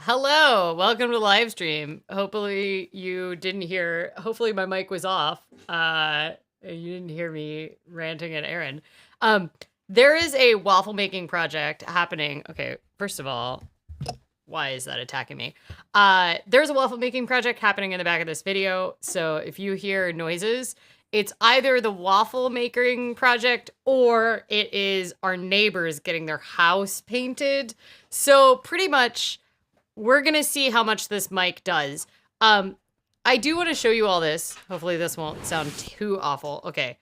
Hello, welcome to the live stream. Hopefully you didn't hear, hopefully my mic was off. You didn't hear me ranting at Aaron. There is a waffle making project happening. Okay, first of all, why is that attacking me? There's a waffle making project happening in the back of this video. So if you hear noises, it's either the waffle making project or it is our neighbors getting their house painted. So pretty much we're going to see how much this mic does. I do want to show you all this. Hopefully this won't sound too awful. Okay.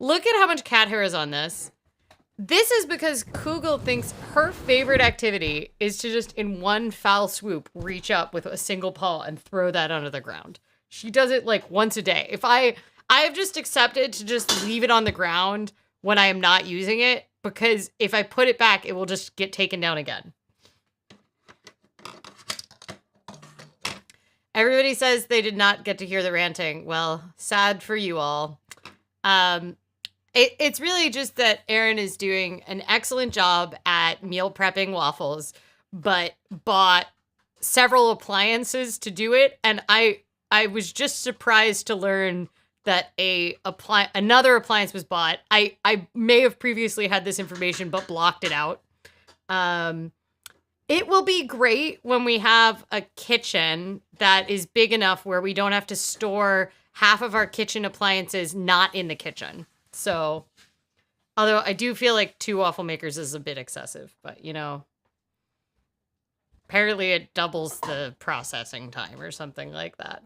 Look at how much cat hair is on this. This is because Kugel thinks her favorite activity is to just in one foul swoop reach up with a single paw and throw that onto the ground. She does it like once a day. I have just accepted to just leave it on the ground when I am not using it, because if I put it back, it will just get taken down again. Everybody says they did not get to hear the ranting. Well, sad for you all. It's really just that Aaron is doing an excellent job at meal prepping waffles, but bought several appliances to do it. And I was just surprised to learn that another appliance was bought. I may have previously had this information, but blocked it out. It will be great when we have a kitchen that is big enough where we don't have to store half of our kitchen appliances not in the kitchen. So, although I do feel like 2 waffle makers is a bit excessive, but you know, apparently it doubles the processing time or something like that.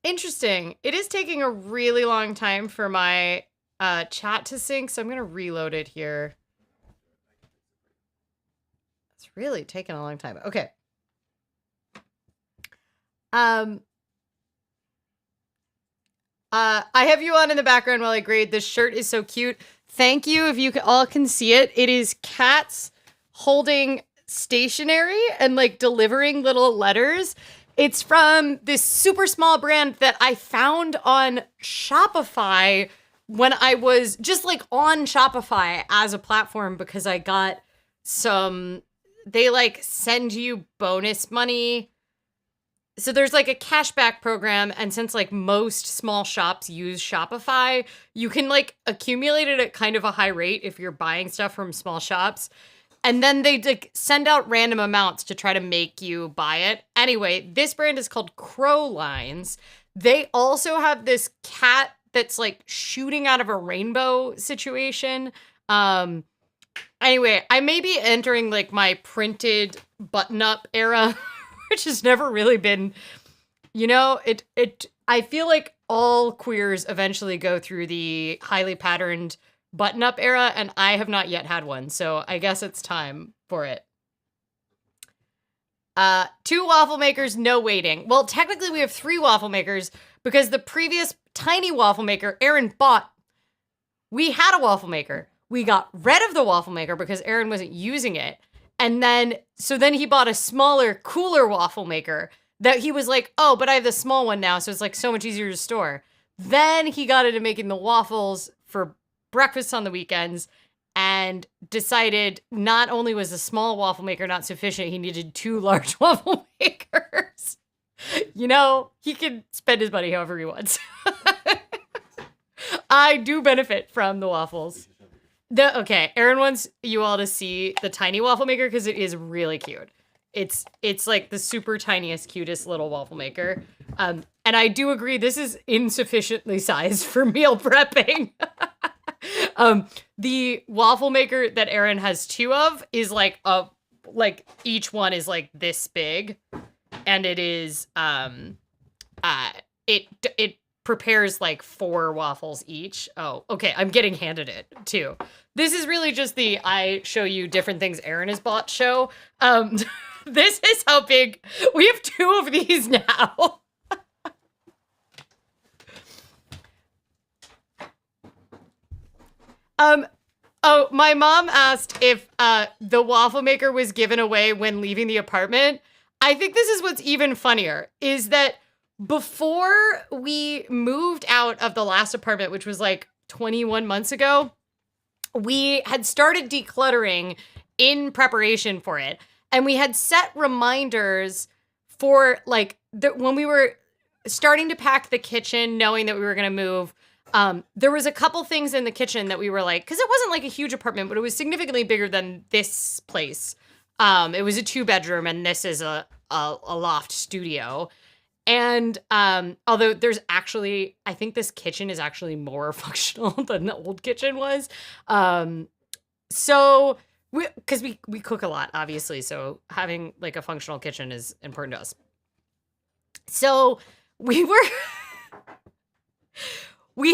Interesting. It is taking a really long time for my chat to sync, so I'm going to reload it here. It's really taking a long time. Okay. I have you on in the background while I grade. This shirt is so cute. Thank you. If you all can see it, it is cats holding stationery and like delivering little letters. It's from this super small brand that I found on Shopify when I was just like on Shopify as a platform, because I got they like send you bonus money. So there's like a cashback program, and since like most small shops use Shopify, you can like accumulate it at kind of a high rate if you're buying stuff from small shops. And then they like send out random amounts to try to make you buy it. Anyway, this brand is called Crow Lines. They also have this cat that's like shooting out of a rainbow situation. Anyway, I may be entering like my printed button-up era, which has never really been, you know, I feel like all queers eventually go through the highly patterned button-up era, and I have not yet had one, so I guess it's time for it. 2 waffle makers, no waiting. Well, technically we have 3 waffle makers, because the previous tiny waffle maker Aaron bought, we had a waffle maker. We got rid of the waffle maker because Aaron wasn't using it. And then he bought a smaller, cooler waffle maker that he was like, oh, but I have the small one now, so it's like so much easier to store. Then he got into making the waffles for breakfast on the weekends and decided not only was a small waffle maker not sufficient, he needed 2 large waffle makers. You know, he can spend his money however he wants. I do benefit from the waffles. Okay, Aaron wants you all to see the tiny waffle maker because it is really cute. It's like the super tiniest, cutest little waffle maker. And I do agree, this is insufficiently sized for meal prepping. The waffle maker that Aaron has 2 of is like each one is like this big, and it is it prepares like 4 waffles each. Oh, okay, I'm getting handed it too. This is really just the I show you different things Aaron has bought show. This is how big. We have 2 of these now. Oh, my mom asked if the waffle maker was given away when leaving the apartment. I think this is what's even funnier, is that before we moved out of the last apartment, which was like 21 months ago, we had started decluttering in preparation for it. And we had set reminders for like when we were starting to pack the kitchen, knowing that we were going to move. There was a couple things in the kitchen that we were like, because it wasn't like a huge apartment, but it was significantly bigger than this place. It was a 2-bedroom, and this is a loft studio. And although there's actually, I think this kitchen is actually more functional than the old kitchen was. So because we cook a lot, obviously, so having like a functional kitchen is important to us. So we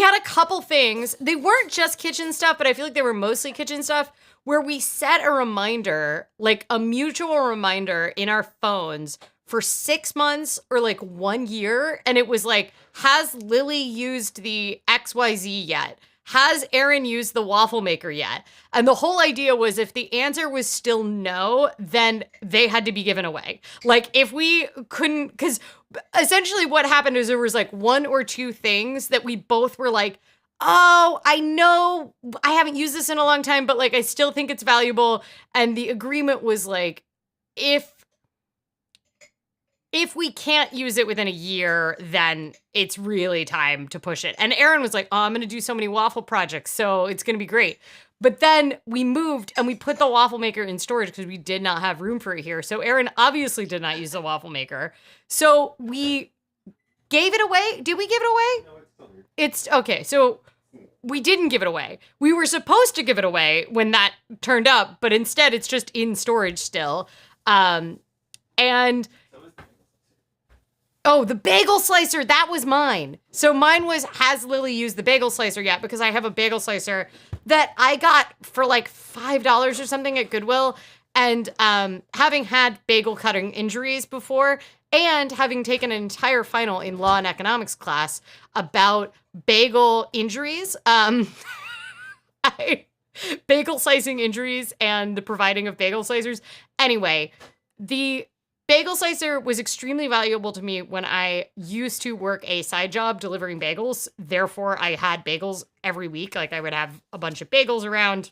had a couple things. They weren't just kitchen stuff, but I feel like they were mostly kitchen stuff, where we set a reminder, like a mutual reminder in our phones for 6 months or like 1 year. And it was like, has Lily used the XYZ yet? Has Aaron used the waffle maker yet? And the whole idea was if the answer was still no, then they had to be given away. Like if we couldn't, because essentially what happened is there was like 1 or 2 things that we both were like, oh, I know I haven't used this in a long time, but like I still think it's valuable. And the agreement was like, if we can't use it within a year, then it's really time to push it. And Aaron was like, oh, I'm going to do so many waffle projects, so it's going to be great. But then we moved and we put the waffle maker in storage because we did not have room for it here. So Aaron obviously did not use the waffle maker. So we gave it away. Did we give it away? No, it's still here. It's okay. So we didn't give it away. We were supposed to give it away when that turned up, but instead it's just in storage still. And oh, the bagel slicer, that was mine. So mine was, has Lily used the bagel slicer yet? Because I have a bagel slicer that I got for like $5 or something at Goodwill. And having had bagel cutting injuries before, and having taken an entire final in law and economics class about bagel injuries, bagel slicing injuries and the providing of bagel slicers. Anyway, the bagel slicer was extremely valuable to me when I used to work a side job delivering bagels. Therefore, I had bagels every week. Like I would have a bunch of bagels around.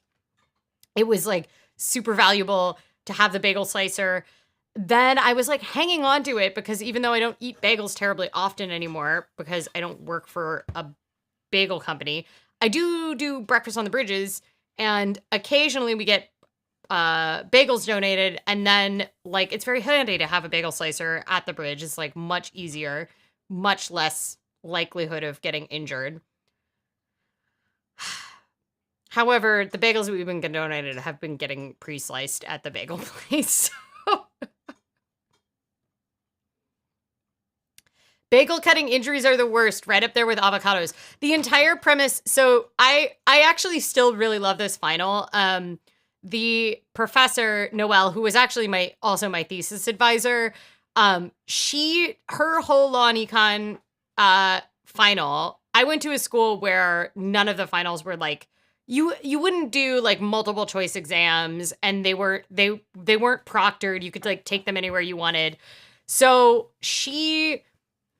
It was like super valuable to have the bagel slicer. Then I was like hanging on to it because even though I don't eat bagels terribly often anymore because I don't work for a bagel company, I do breakfast on the bridges, and occasionally we get bagels donated, and then like it's very handy to have a bagel slicer at the bridge. It's like much easier, much less likelihood of getting injured. However, the bagels that we've been getting donated have been getting pre-sliced at the bagel place. Bagel cutting injuries are the worst, right up there with avocados. The entire premise, so I actually still really love this final. The professor, Noelle, who was actually also my thesis advisor, her whole law and econ final, I went to a school where none of the finals were like, you wouldn't do like multiple choice exams, and they weren't proctored. You could like take them anywhere you wanted. So she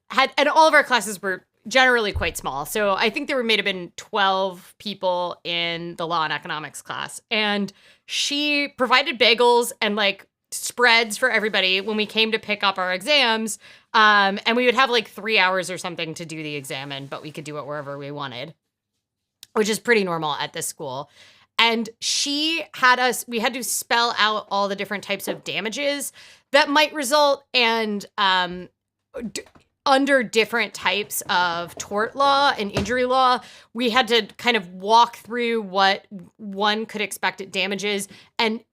had, and all of our classes were generally quite small. So I think there may have been 12 people in the law and economics class. And she provided bagels and like spreads for everybody when we came to pick up our exams. And we would have like 3 hours or something to do the exam in, but we could do it wherever we wanted, which is pretty normal at this school. And we had to spell out all the different types of damages that might result, and under different types of tort law and injury law, we had to kind of walk through what one could expect at damages. And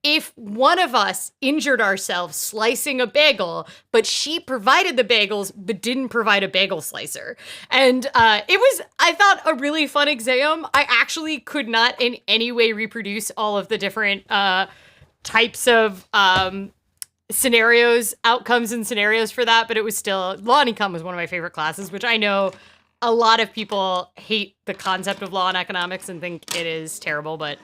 if one of us injured ourselves slicing a bagel, but she provided the bagels, but didn't provide a bagel slicer. And it was, I thought, a really fun exam. I actually could not in any way reproduce all of the different types of outcomes and scenarios for that, but it was still, law and econ was one of my favorite classes, which I know a lot of people hate the concept of law and economics and think it is terrible, but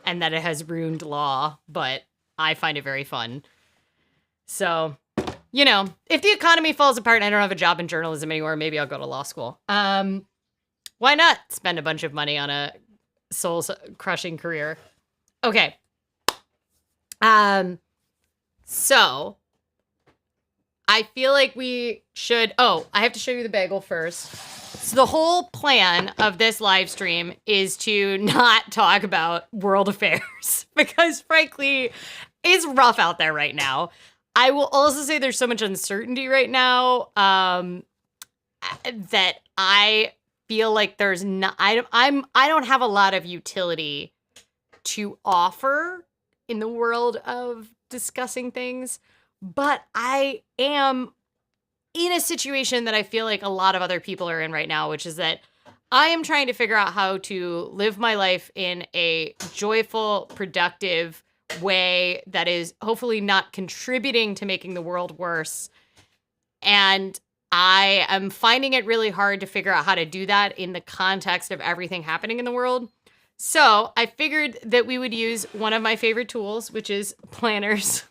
and that it has ruined law, but I find it very fun. So, you know, if the economy falls apart and I don't have a job in journalism anymore, maybe I'll go to law school. Why not spend a bunch of money on a soul-crushing career? Okay. So I feel like we should, I have to show you the bagel first. So the whole plan of this live stream is to not talk about world affairs because frankly, it's rough out there right now. I will also say there's so much uncertainty right now that I feel like there's not, I don't have a lot of utility to offer in the world of discussing things, but I am in a situation that I feel like a lot of other people are in right now, which is that I am trying to figure out how to live my life in a joyful, productive way that is hopefully not contributing to making the world worse. And I am finding it really hard to figure out how to do that in the context of everything happening in the world. So I figured that we would use one of my favorite tools, which is planners.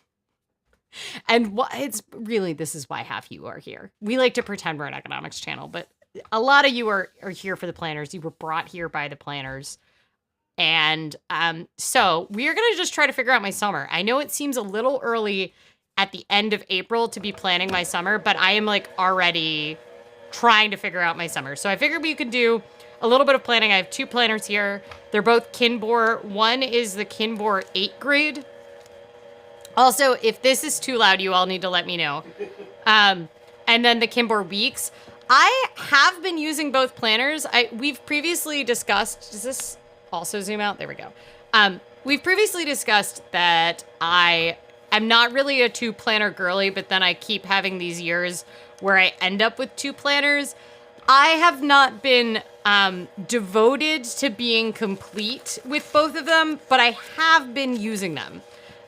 And it's really, this is why half you are here. We like to pretend we're an economics channel, but a lot of you are here for the planners. You were brought here by the planners. And so we are going to just try to figure out my summer. I know it seems a little early at the end of April to be planning my summer, but I am like already trying to figure out my summer. So I figured we could do a little bit of planning. I have two planners here. They're both Kinbor. One is the Kinbor 8 grade. Also, if this is too loud, you all need to let me know. And then the Kinbor Weeks. I have been using both planners. We've previously discussed, does this also zoom out? There we go. We've previously discussed that I am not really a two planner girly, but then I keep having these years where I end up with two planners. I have not been devoted to being complete with both of them, but I have been using them.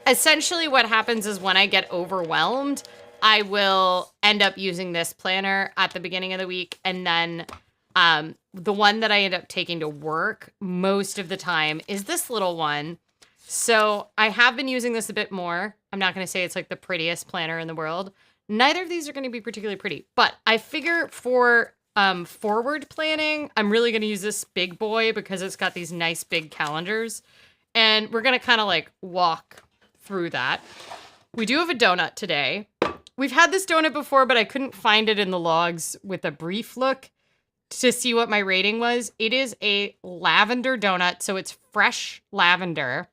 Essentially what happens is when I get overwhelmed, I will end up using this planner at the beginning of the week. And then the one that I end up taking to work most of the time is this little one. So I have been using this a bit more. I'm not going to say it's like the prettiest planner in the world. Neither of these are going to be particularly pretty, but I figure for forward planning, I'm really going to use this big boy because it's got these nice big calendars. And we're going to kind of like walk through that. We do have a donut today. We've had this donut before, but I couldn't find it in the logs with a brief look to see what my rating was. It is a lavender donut, so it's fresh lavender.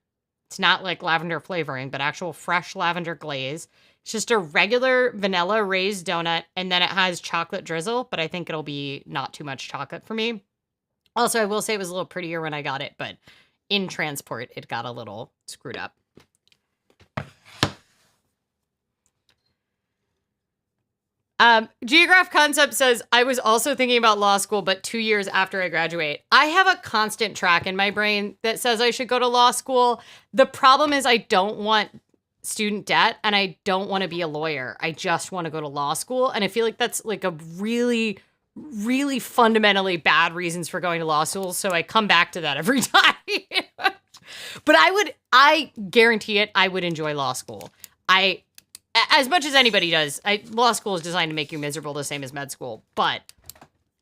It's not like lavender flavoring, but actual fresh lavender glaze. It's just a regular vanilla raised donut, and then it has chocolate drizzle, but I think it'll be not too much chocolate for me. Also, I will say it was a little prettier when I got it, but in transport, it got a little screwed up. Geograph Concept says, I was also thinking about law school, but 2 years after I graduate. I have a constant track in my brain that says I should go to law school. The problem is I don't want student debt and I don't want to be a lawyer. I just want to go to law school. And I feel like that's like a really, really fundamentally bad reasons for going to law school. So I come back to that every time. But I guarantee it, I would enjoy law school. As much as anybody does, law school is designed to make you miserable the same as med school, but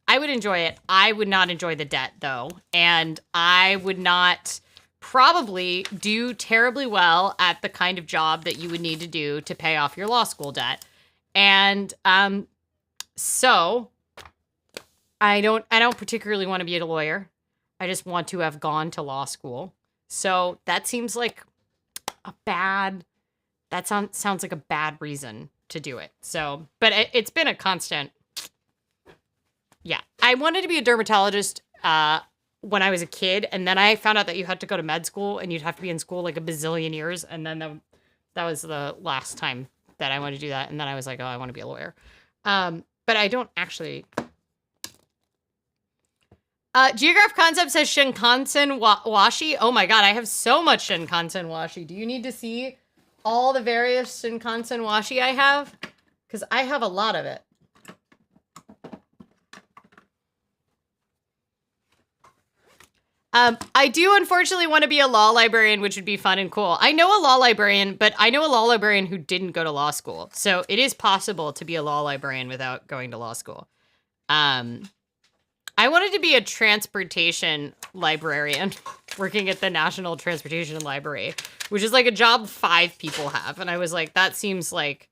I would enjoy it. I would not enjoy the debt, though, and I would not probably do terribly well at the kind of job that you would need to do to pay off your law school debt. And so I don't particularly want to be a lawyer. I just want to have gone to law school. So that seems like that sounds like a bad reason to do it. So, but it's been a constant. Yeah. I wanted to be a dermatologist when I was a kid. And then I found out that you had to go to med school and you'd have to be in school like a bazillion years. And then that was the last time that I wanted to do that. And then I was like, oh, I want to be a lawyer. But I don't actually. Geograph Concept says Shinkansen washi. Oh my God, I have so much Shinkansen washi. Do you need to see all the various Shinkansen washi I have? Because I have a lot of it. I do unfortunately want to be a law librarian, which would be fun and cool. I know a law librarian, but I know a law librarian who didn't go to law school. So it is possible to be a law librarian without going to law school. I I wanted to be a transportation librarian working at the National Transportation Library, which is like a job 5 people have. And I was like, that seems like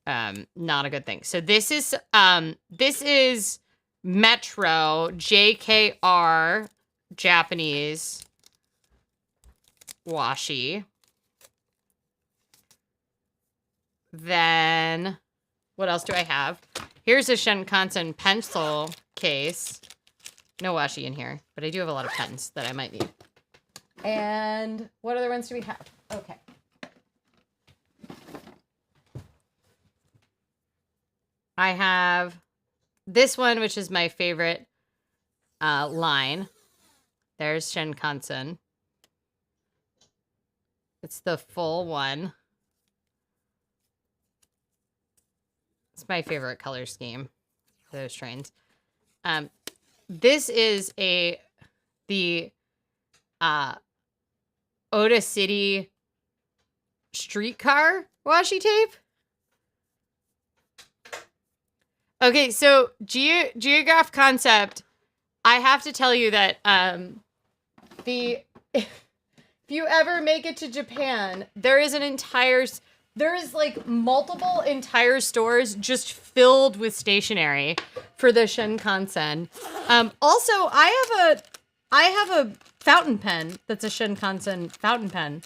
not a good thing. So this is Metro JKR Japanese washi. Then what else do I have? Here's a Shinkansen pencil case. No washi in here, but I do have a lot of pens that I might need. And what other ones do we have? Okay. I have this one, which is my favorite line. There's Shinkansen. It's the full one. It's my favorite color scheme for those trains. This is the Oda City streetcar washi tape. Okay, so Geograph Concept, I have to tell you that if you ever make it to Japan, there is like multiple entire stores just filled with stationery for the Shinkansen. Also, I have a fountain pen that's a Shinkansen fountain pen.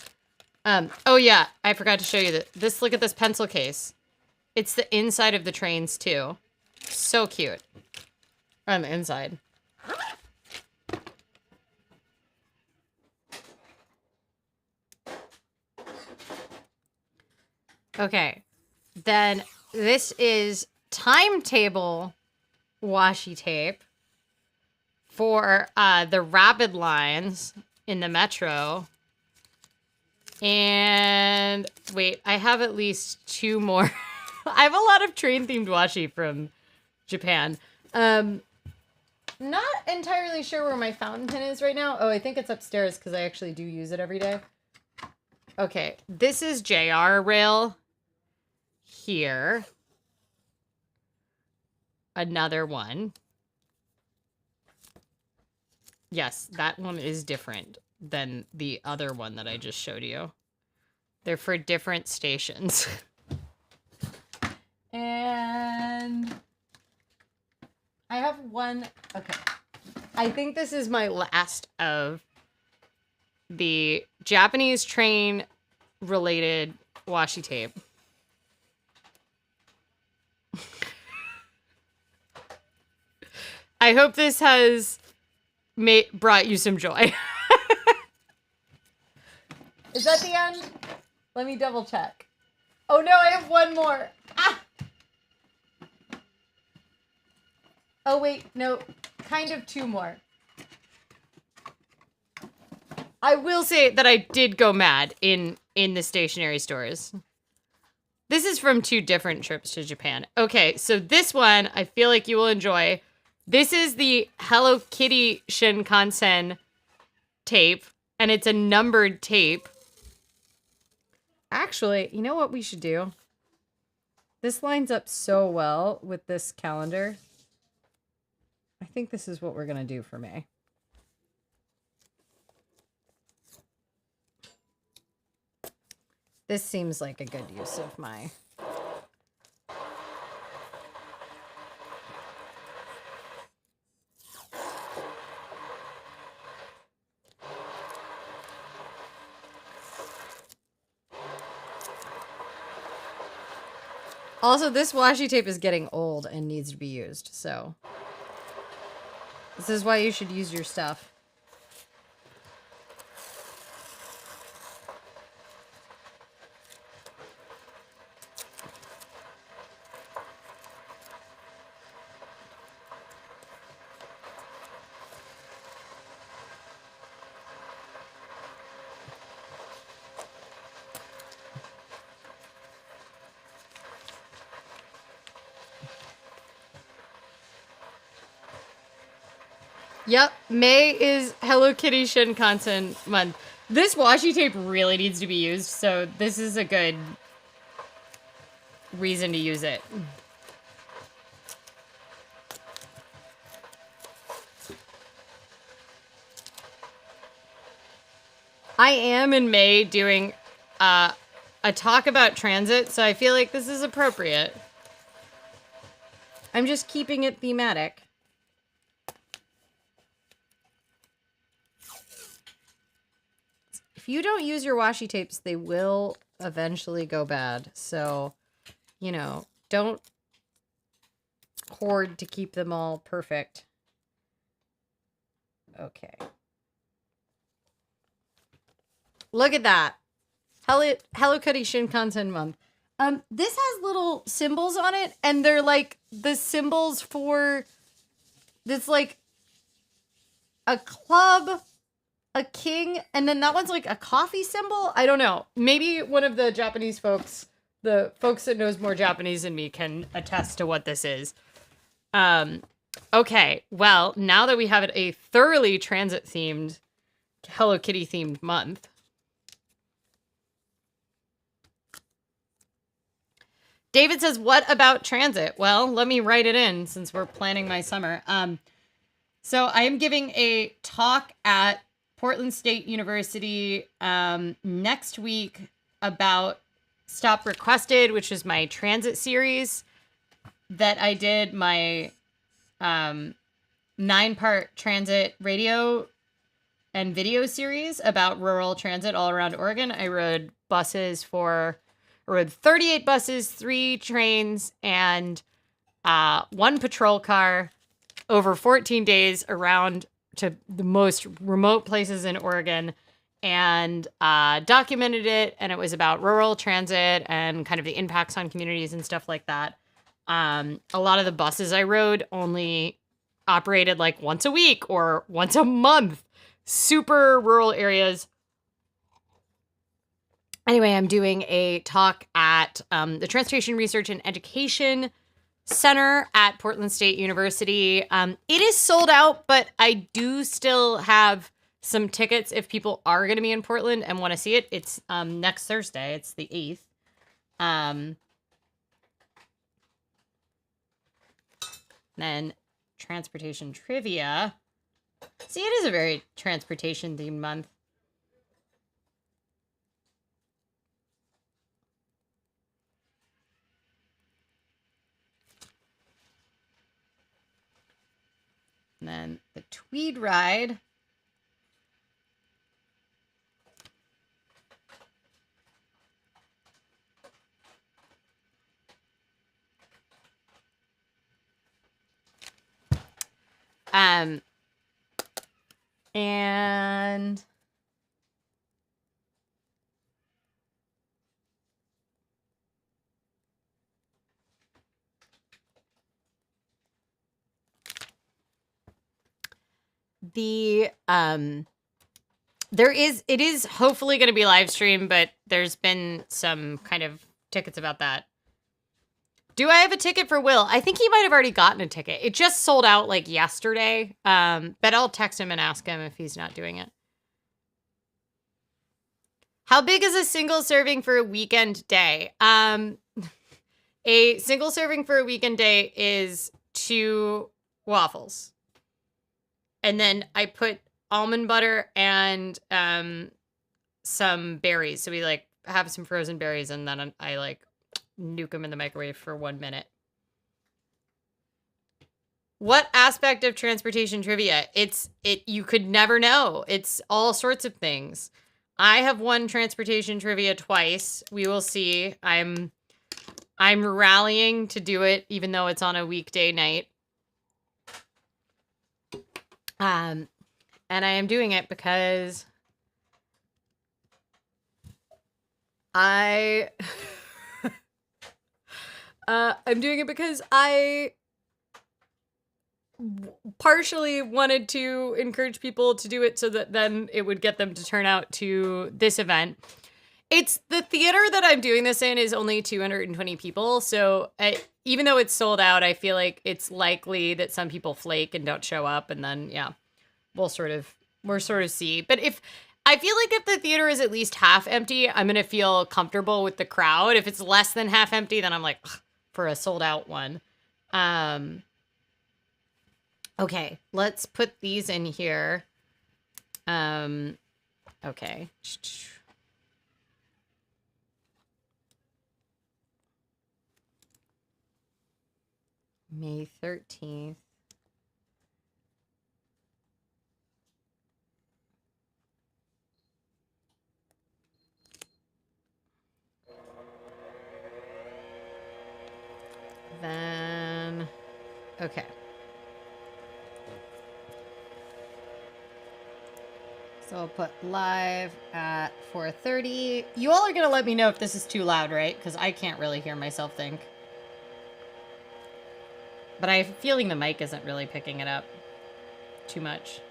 Oh yeah, I forgot to show you that. Look at this pencil case. It's the inside of the trains too. So cute. On the inside. Okay. Then this is timetable washi tape for the rapid lines in the metro. And wait, I have at least 2 more. I have a lot of train themed washi from Japan. Not entirely sure where my fountain pen is right now. Oh, I think it's upstairs because I actually do use it every day. Okay, this is JR Rail here. Another one. Yes, that one is different than the other one that I just showed you. They're for different stations. And I have one. Okay. I think this is my last of the Japanese train related washi tape. I hope this has brought you some joy. Is that the end? Let me double check. Oh no, I have one more. Ah! Oh wait, no, kind of 2 more. I will say that I did go mad in the stationery stores. This is from 2 different trips to Japan. Okay, so this one I feel like you will enjoy. This is the Hello Kitty Shinkansen tape, and it's a numbered tape. Actually, you know what we should do? This lines up so well with this calendar. I think this is what we're going to do for May. This seems like a good use of my... Also, this washi tape is getting old and needs to be used, so... This is why you should use your stuff. Yep, May is Hello Kitty Shinkansen month. This washi tape really needs to be used, so this is a good reason to use it. I am in May doing a talk about transit, so I feel like this is appropriate. I'm just keeping it thematic. If you don't use your washi tapes, they will eventually go bad. So, you know, don't hoard to keep them all perfect. Okay. Look at that. Hello Kitty Shinkansen month. This has little symbols on it, and they're like the symbols for this, like a club, a king, and then that one's like a coffee symbol. I don't know. Maybe one of the Japanese folks, the folks that knows more Japanese than me, can attest to what this is. Okay. Well, now that we have it a thoroughly transit themed, Hello Kitty themed month. David says, what about transit? Well, let me write it in since we're planning my summer. So I am giving a talk at Portland State University next week about Stop Requested, which is my transit series that I did, my 9-part transit radio and video series about rural transit all around Oregon. I rode 38 buses, 3 trains, and 1 patrol car over 14 days around to the most remote places in Oregon, and documented it. And it was about rural transit and kind of the impacts on communities and stuff like that. A lot of the buses I rode only operated like once a week or once a month. Super rural areas. Anyway, I'm doing a talk at the Transportation Research and Education Center at Portland State University. It is sold out, but I do still have some tickets if people are going to be in Portland and want to see it. It's next Thursday. It's the 8th. Then transportation trivia. See, it is a very transportation themed month. And then the Tweed ride. And the it is hopefully going to be live stream, but there's been some kind of tickets about that. Do I have a ticket for Will? I think he might have already gotten a ticket. It just sold out like yesterday. But I'll text him and ask him if he's not doing it. How big is a single serving for a weekend day? A single serving for a weekend day is 2 waffles. And then I put almond butter and some berries. So we like have some frozen berries, and then I like nuke them in the microwave for 1 minute. What aspect of transportation trivia? You could never know. It's all sorts of things. I have won transportation trivia twice. We will see. I'm rallying to do it, even though it's on a weekday night. And I am doing it because I'm doing it because I partially wanted to encourage people to do it so that then it would get them to turn out to this event. It's the theater that I'm doing this in is only 220 people. So even though it's sold out, I feel like it's likely that some people flake and don't show up. And then, yeah, we'll sort of see. But I feel like if the theater is at least half empty, I'm going to feel comfortable with the crowd. If it's less than half empty, then I'm like, ugh, for a sold out one. Okay, let's put these in here. Okay. May 13th. Then, okay. So I'll put live at 4:30. You all are going to let me know if this is too loud, right? Because I can't really hear myself think. But I have a feeling the mic isn't really picking it up too much.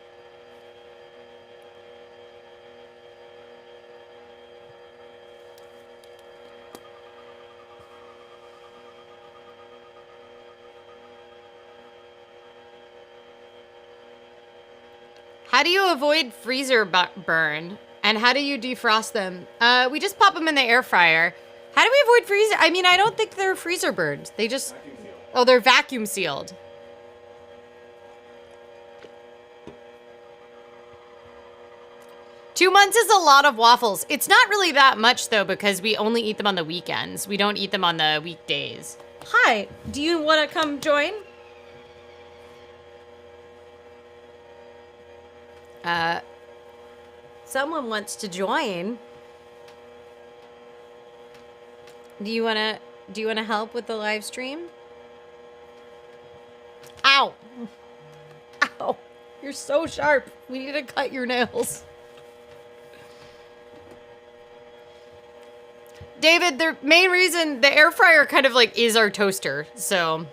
How do you avoid freezer burn? And how do you defrost them? We just pop them in the air fryer. How do we avoid freezer? I mean, I don't think they're freezer burned. They just... Oh, they're vacuum sealed. Two months is a lot of waffles. It's not really that much, though, because we only eat them on the weekends. We don't eat them on the weekdays. Hi, do you want to come join? Someone wants to join. Do you want to help with the live stream? Ow. Ow. You're so sharp. We need to cut your nails. David, the main reason the air fryer kind of like is our toaster, so.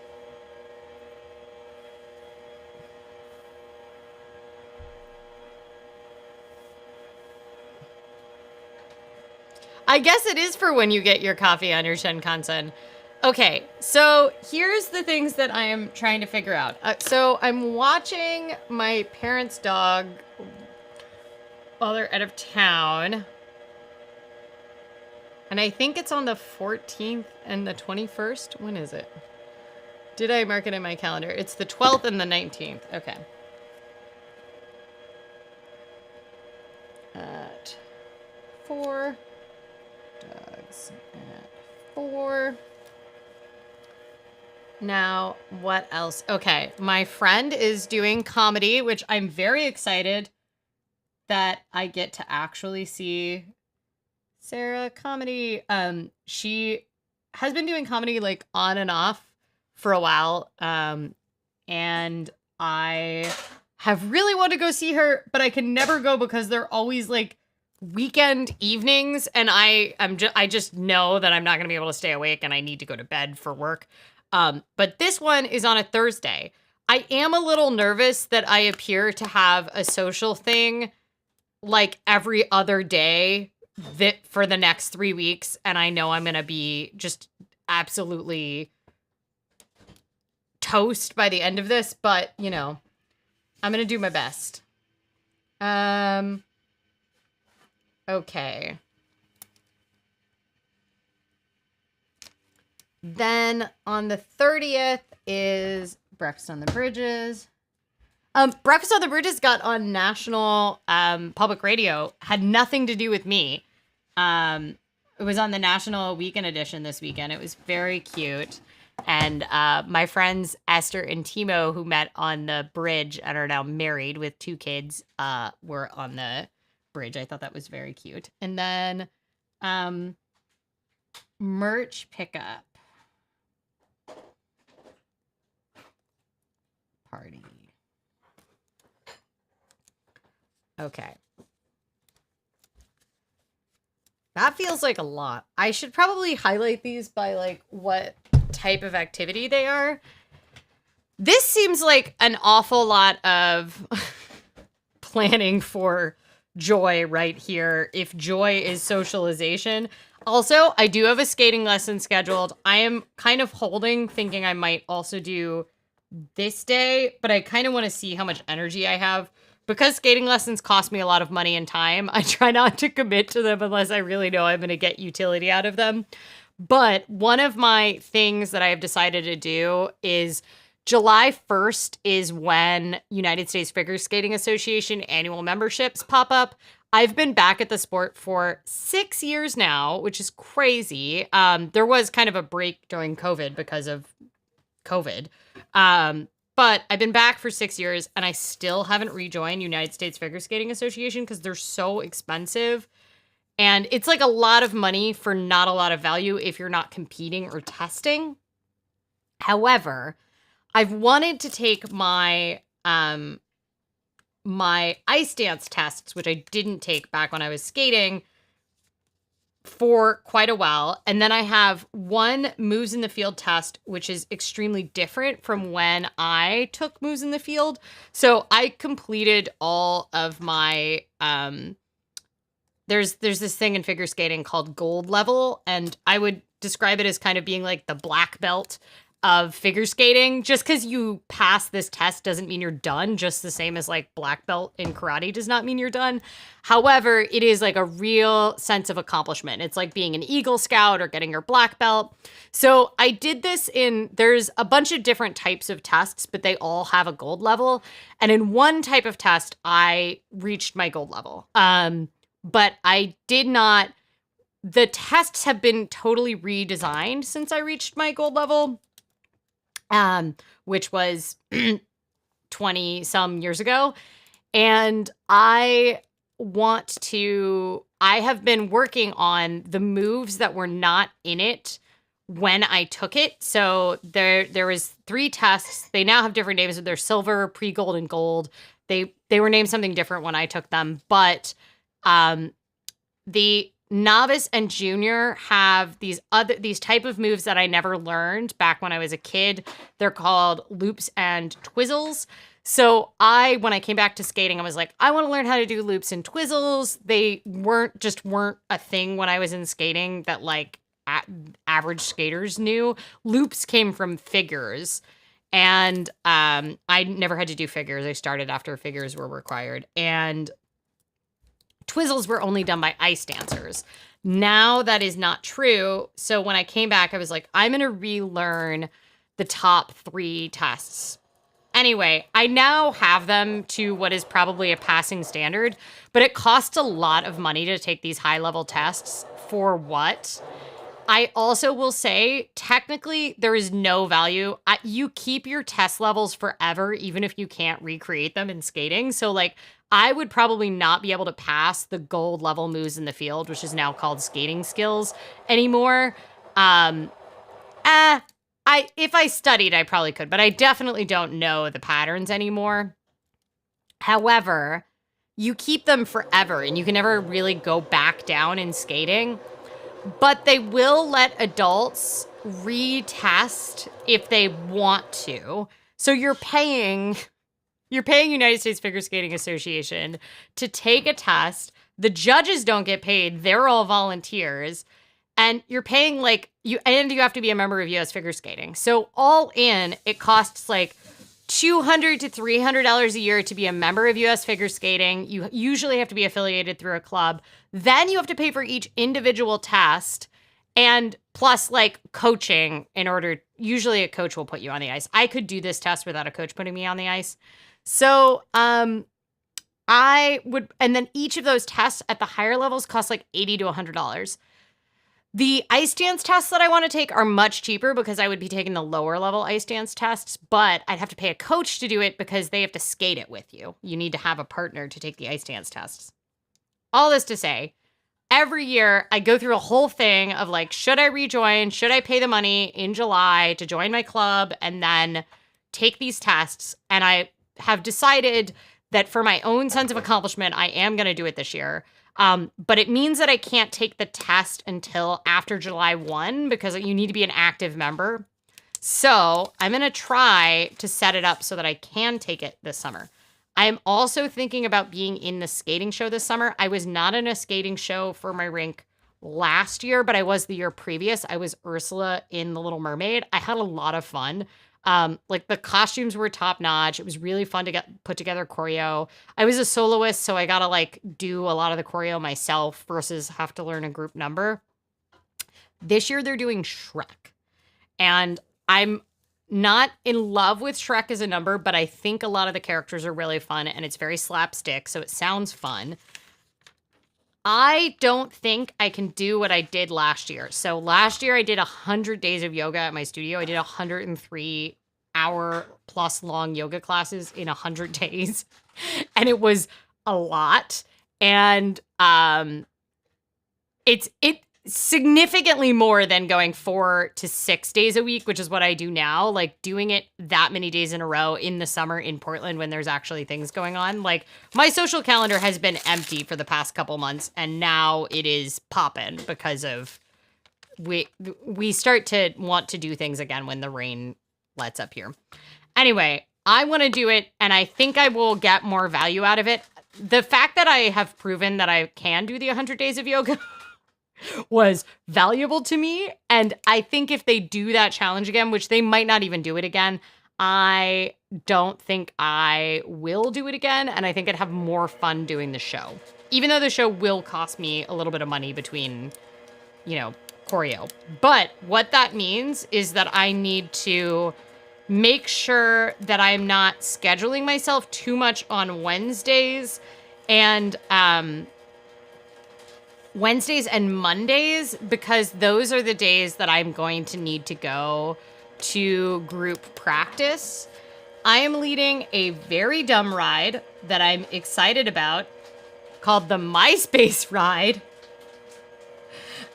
I guess it is for when you get your coffee on your Shinkansen. Okay, so here's the things that I am trying to figure out. So I'm watching my parents' dog while they're out of town. And I think it's on the 14th and the 21st. When is it? Did I mark it in my calendar? It's the 12th and the 19th. Okay. At 4. Dogs at 4. Now, what else? Okay, my friend is doing comedy, which I'm very excited that I get to actually see Sarah comedy. She has been doing comedy like on and off for a while. And I have really wanted to go see her, but I can never go because they're always like weekend evenings, and I just know that I'm not going to be able to stay awake and I need to go to bed for work. But this one is on a Thursday. I am a little nervous that I appear to have a social thing like every other day that for the next 3 weeks, and I know I'm going to be just absolutely toast by the end of this, but you know, I'm going to do my best. Okay. Then on the 30th is Breakfast on the Bridges. Breakfast on the Bridges got on national public radio. Had nothing to do with me. It was on the National Weekend Edition this weekend. It was very cute. And my friends Esther and Timo, who met on the bridge and are now married with 2 kids, were on the bridge. I thought that was very cute. And then merch pickup party. Okay. That feels like a lot. I should probably highlight these by like what type of activity they are. This seems like an awful lot of planning for joy right here. If joy is socialization. Also, I do have a skating lesson scheduled. I am kind of holding, thinking I might also do this day, but I kind of want to see how much energy I have. Because skating lessons cost me a lot of money and time, I try not to commit to them unless I really know I'm going to get utility out of them. But one of my things that I have decided to do is July 1st is when United States Figure Skating Association annual memberships pop up. I've been back at the sport for 6 years now, which is crazy. There was kind of a break during COVID because of COVID. But I've been back for 6 years and I still haven't rejoined United States Figure Skating Association because they're so expensive. And it's like a lot of money for not a lot of value if you're not competing or testing. However, I've wanted to take my my ice dance tests, which I didn't take back when I was skating, for quite a while. And then I have one moves in the field test, which is extremely different from when I took moves in the field. So I completed all of my, there's this thing in figure skating called gold level. And I would describe it as kind of being like the black belt of figure skating. Just because you pass this test doesn't mean you're done, just the same as like black belt in karate does not mean you're done. However, it is like a real sense of accomplishment. It's like being an Eagle Scout or getting your black belt. So I did this there's a bunch of different types of tests, but they all have a gold level. And in one type of test, I reached my gold level. But I did not, the tests have been totally redesigned since I reached my gold level. Which was 20 some years ago. And I have been working on the moves that were not in it when I took it. So there was 3 tests. They now have different names. They're silver, pre-gold, and gold. They were named something different when I took them. But the novice and junior have these type of moves that I never learned back when I was a kid. They're called loops and twizzles. So when I came back to skating, I was like, I want to learn how to do loops and twizzles. They weren't a thing when I was in skating that like average skaters knew. Loops came from figures. And I never had to do figures. I started after figures were required. And twizzles were only done by ice dancers. Now that is not true. So when I came back, I was like, I'm going to relearn the top 3 tests. Anyway, I now have them to what is probably a passing standard, but it costs a lot of money to take these high-level tests. For what? I also will say, technically, there is no value. You keep your test levels forever, even if you can't recreate them in skating. So, like, I would probably not be able to pass the gold level moves in the field, which is now called skating skills, anymore. If I studied, I probably could, but I definitely don't know the patterns anymore. However, you keep them forever, and you can never really go back down in skating. But they will let adults retest if they want to. So you're paying United States Figure Skating Association to take a test. The judges don't get paid. They're all volunteers. And you're paying you have to be a member of US Figure Skating. So all in, it costs like $200 to $300 a year to be a member of US Figure Skating. You usually have to be affiliated through a club. Then you have to pay for each individual test and plus like coaching usually a coach will put you on the ice. I could do this test without a coach putting me on the ice. So, and then each of those tests at the higher levels cost like $80 to $100. The ice dance tests that I want to take are much cheaper because I would be taking the lower level ice dance tests, but I'd have to pay a coach to do it because they have to skate it with you. You need to have a partner to take the ice dance tests. All this to say, every year I go through a whole thing of like, should I rejoin? Should I pay the money in July to join my club and then take these tests? And I have decided that for my own sense of accomplishment, I am going to do it this year. But it means that I can't take the test until after July 1 because you need to be an active member. So I'm going to try to set it up so that I can take it this summer. I'm also thinking about being in the skating show this summer. I was not in a skating show for my rink last year, but I was the year previous. I was Ursula in The Little Mermaid. I had a lot of fun. The costumes were top notch. It was really fun to put together choreo. I was a soloist, so I got to do a lot of the choreo myself versus have to learn a group number. This year they're doing Shrek. And I'm not in love with Shrek as a number, but I think a lot of the characters are really fun and it's very slapstick, so it sounds fun. I don't think I can do what I did last year. So last year I did 100 days of yoga at my studio. I did 103 hour plus long yoga classes in 100 days. And it was a lot. And it's significantly more than going 4 to 6 days a week, which is what I do now. Like doing it that many days in a row in the summer in Portland when there's actually things going on. Like my social calendar has been empty for the past couple months, and now it is popping because of we start to want to do things again when the rain lets up here. Anyway, I want to do it, and I think I will get more value out of it. The fact that I have proven that I can do the 100 days of yoga was valuable to me. And I think if they do that challenge again, which they might not even do it again, I don't think I will do it again. And I think I'd have more fun doing the show, even though the show will cost me a little bit of money between, choreo. But what that means is that I need to make sure that I'm not scheduling myself too much on Wednesdays and Mondays, because those are the days that I'm going to need to go to group practice. I am leading a very dumb ride that I'm excited about called the MySpace Ride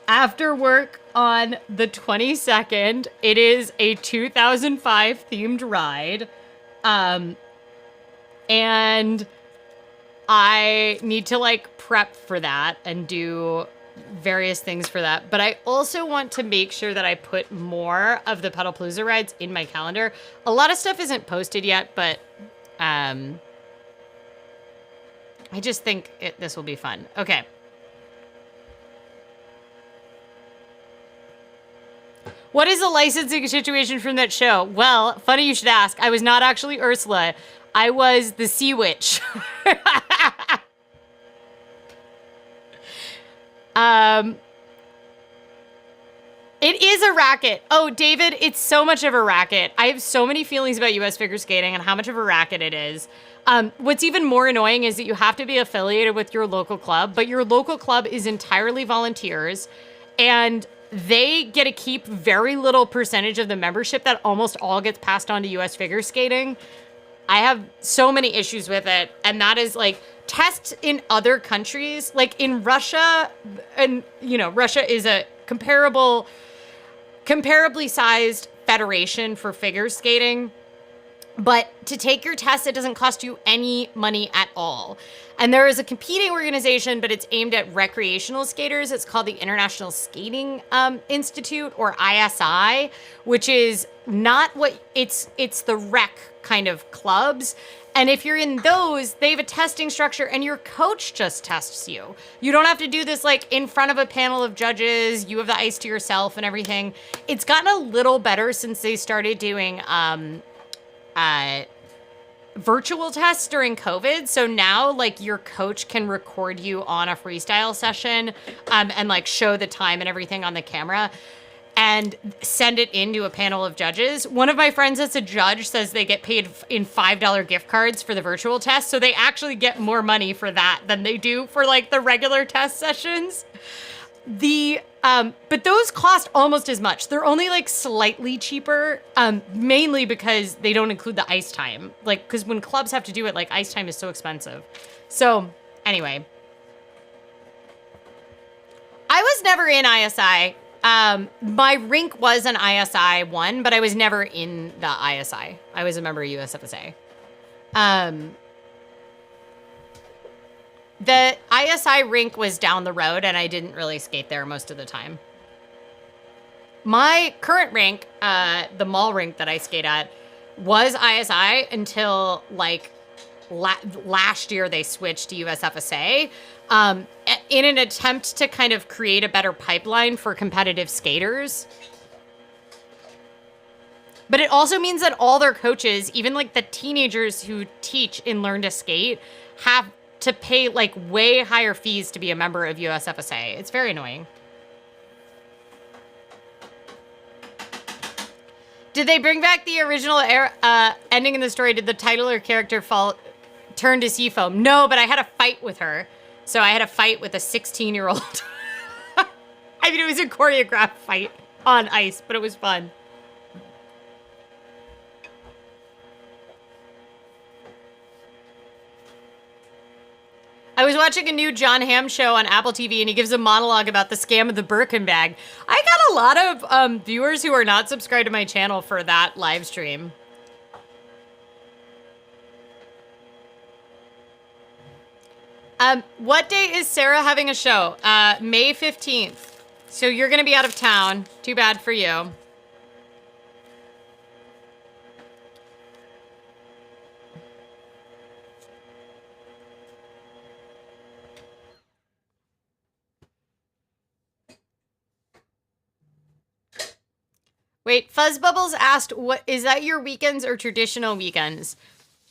after work on the 22nd. It is a 2005 themed ride. And I need to prep for that and do various things for that. But I also want to make sure that I put more of the Pedalpalooza rides in my calendar. A lot of stuff isn't posted yet, but I just think this will be fun. Okay. What is the licensing situation from that show? Well, funny you should ask. I was not actually Ursula. I was the Sea Witch. It is a racket. Oh, David, it's so much of a racket. I have so many feelings about US figure skating and how much of a racket it is. What's even more annoying is that you have to be affiliated with your local club, but your local club is entirely volunteers, and they get to keep very little percentage of the membership that almost all gets passed on to US figure skating. I have so many issues with it, and that is tests in other countries, like in Russia, and Russia is a comparably sized federation for figure skating. But to take your test, it doesn't cost you any money at all. And there is a competing organization, but it's aimed at recreational skaters. It's called the International Skating Institute, or ISI, which is not what it's the rec kind of clubs. And if you're in those, they have a testing structure and your coach just tests you. You don't have to do this in front of a panel of judges. You have the ice to yourself and everything. It's gotten a little better since they started doing virtual tests during COVID. So now your coach can record you on a freestyle session and show the time and everything on the camera and send it into a panel of judges. One of my friends that's a judge says they get paid in $5 gift cards for the virtual test. So they actually get more money for that than they do for the regular test sessions. But those cost almost as much. They're only slightly cheaper, mainly because they don't include the ice time. Because when clubs have to do it, ice time is so expensive. So anyway, I was never in ISI. My rink was an ISI one, but I was never in the ISI. I was a member of USFSA. The ISI rink was down the road, and I didn't really skate there most of the time. My current rink, the mall rink that I skate at, was ISI until last year they switched to USFSA in an attempt to kind of create a better pipeline for competitive skaters. But it also means that all their coaches, even the teenagers who teach and learn to skate, have to pay way higher fees to be a member of USFSA. It's very annoying. Did they bring back the original ending in the story? Did the title or character turn to seafoam? No, but I had a fight with her. So I had a fight with a 16-year-old. I mean, it was a choreographed fight on ice, but it was fun. I was watching a new John Hamm show on Apple TV, and he gives a monologue about the scam of the Birkin bag. I got a lot of viewers who are not subscribed to my channel for that live stream. What day is Sarah having a show? May 15th. So you're going to be out of town. Too bad for you. Wait, Fuzz Bubbles asked, "What is that? Your weekends or traditional weekends?"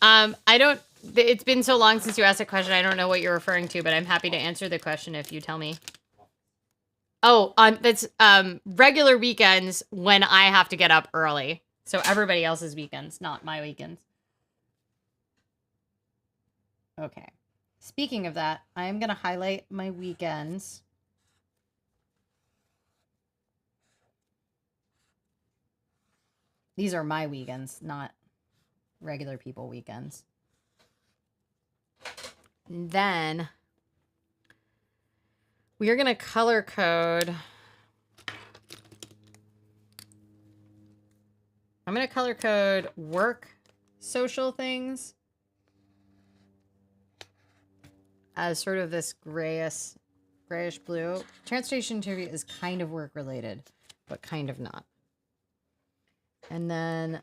I don't. It's been so long since you asked a question. I don't know what you're referring to, but I'm happy to answer the question if you tell me. Oh, that's regular weekends when I have to get up early. So everybody else's weekends, not my weekends. Okay. Speaking of that, I am going to highlight my weekends. These are my weekends, not regular people weekends. And then we are going to color code. I'm going to color code work social things as sort of this grayish blue. Transportation interview is kind of work related, but kind of not. And then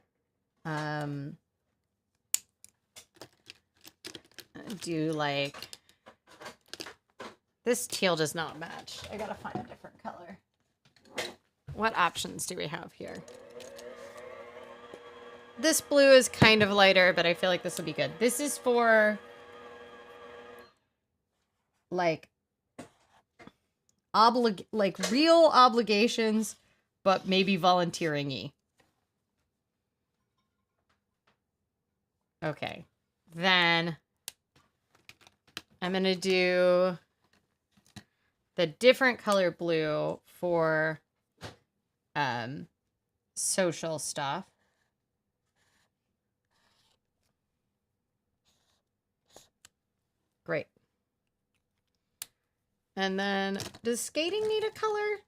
do like, this teal does not match. I gotta find a different color. What options do we have here? This blue is kind of lighter, but I feel like this will be good. This is for like real obligations, but maybe volunteering-y. Okay, then I'm gonna do the different color blue for social stuff. Great. And then, does skating need a color?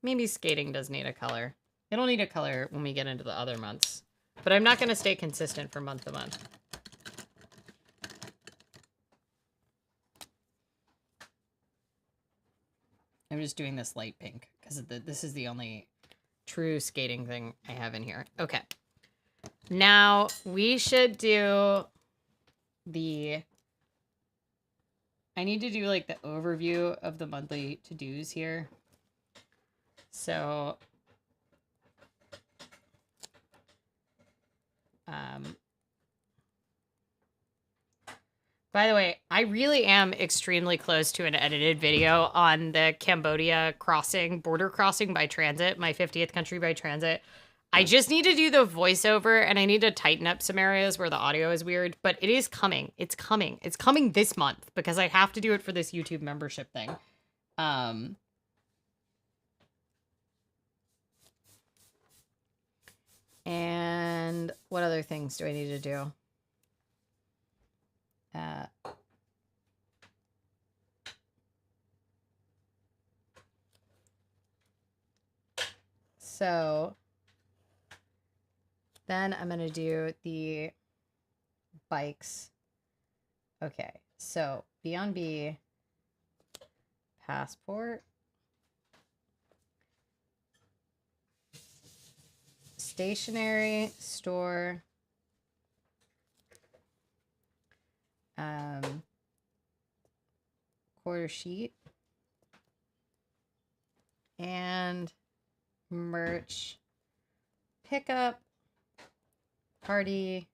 Maybe skating does need a color. It'll need a color when we get into the other months. But I'm not going to stay consistent from month to month. I'm just doing this light pink because this is the only true skating thing I have in here. Okay. Now we should do I need to do like the overview of the monthly to-dos here. So by the way, I really am extremely close to an edited video on the Cambodia border crossing by transit, my 50th country by transit. I just need to do the voiceover, and I need to tighten up some areas where the audio is weird, but it is coming. It's coming. It's coming this month because I have to do it for this YouTube membership thing. And what other things do I need to do? So then I'm going to do the bikes. Okay, so B on B, passport, stationery store, quarter sheet, and merch, pickup, party,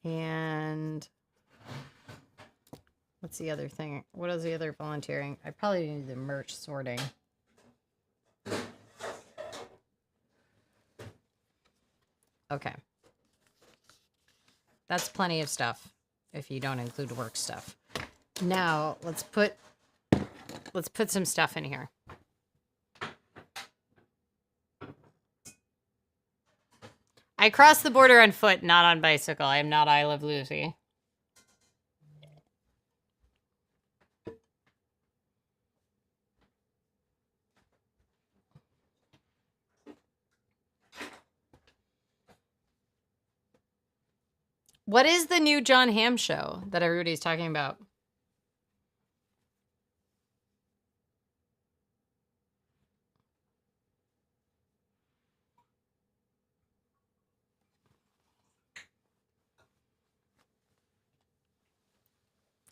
and what's the other thing? What is the other volunteering? I probably need the merch sorting. Okay. That's plenty of stuff if you don't include work stuff. Now, let's put some stuff in here. I crossed the border on foot, not on bicycle. I am not I Love Lucy. What is the new John Hamm show that everybody's talking about?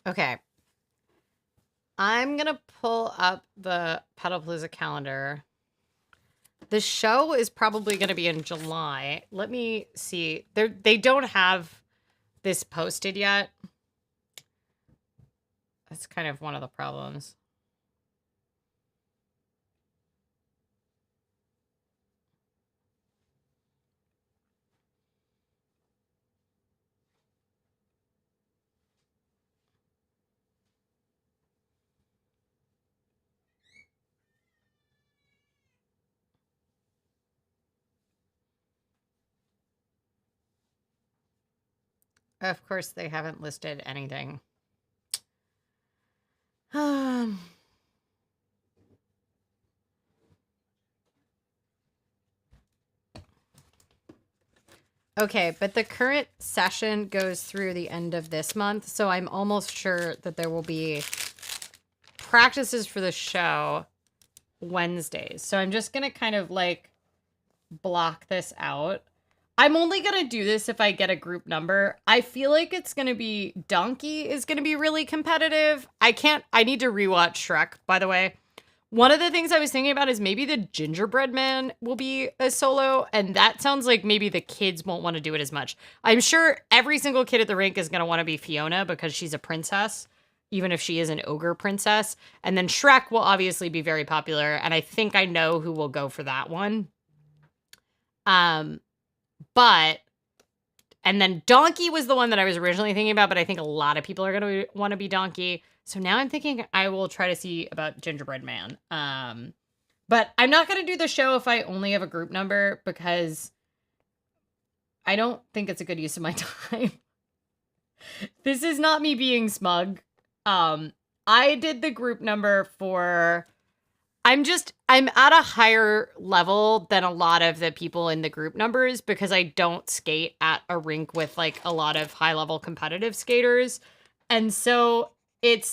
Okay. I'm going to pull up the Pedalpalooza calendar. The show is probably going to be in July. Let me see. They don't have this posted yet. That's kind of one of the problems. Of course, they haven't listed anything. Okay, but the current session goes through the end of this month, so I'm almost sure that there will be practices for the show Wednesdays. So I'm just going to kind of like block this out. I'm only going to do this if I get a group number. I feel like it's going to be Donkey is going to be really competitive. I need to rewatch Shrek, by the way. One of the things I was thinking about is maybe the Gingerbread Man will be a solo, and that sounds like maybe the kids won't want to do it as much. I'm sure every single kid at the rink is going to want to be Fiona because she's a princess, even if she is an ogre princess. And then Shrek will obviously be very popular, and I think I know who will go for that one. And then Donkey was the one that I was originally thinking about, but I think a lot of people are going to want to be Donkey. So now I'm thinking I will try to see about Gingerbread Man. But I'm not going to do the show if I only have a group number because I don't think it's a good use of my time. This is not me being smug. I did the group number for... I'm at a higher level than a lot of the people in the group numbers because I don't skate at a rink with like a lot of high level competitive skaters. And so they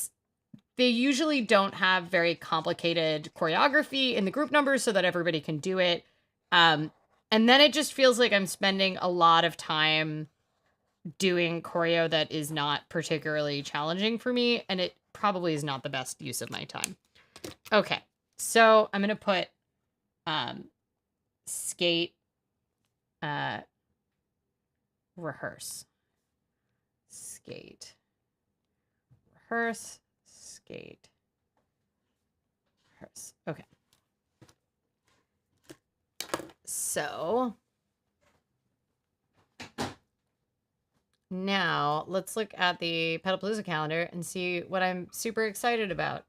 usually don't have very complicated choreography in the group numbers so that everybody can do it. And then it just feels like I'm spending a lot of time doing choreo that is not particularly challenging for me. And it probably is not the best use of my time. Okay. So I'm going to put skate, rehearse, skate, rehearse, skate, rehearse. Okay. So now let's look at the Pedalpalooza calendar and see what I'm super excited about.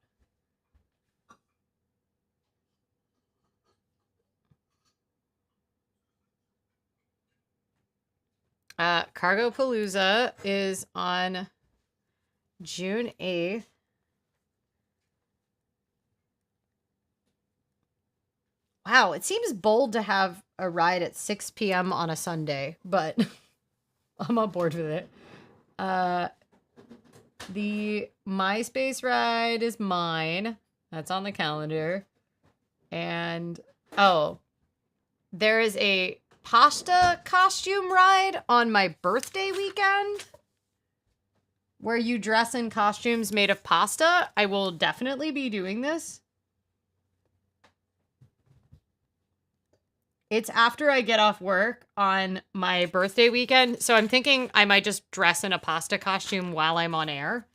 Cargo Palooza is on June 8th. Wow, it seems bold to have a ride at 6 p.m. on a Sunday, but I'm on board with it. The MySpace ride is mine. That's on the calendar. And, there is a pasta costume ride on my birthday weekend where you dress in costumes made of pasta. I will definitely be doing this. It's after I get off work on my birthday weekend, so I'm thinking I might just dress in a pasta costume while I'm on air.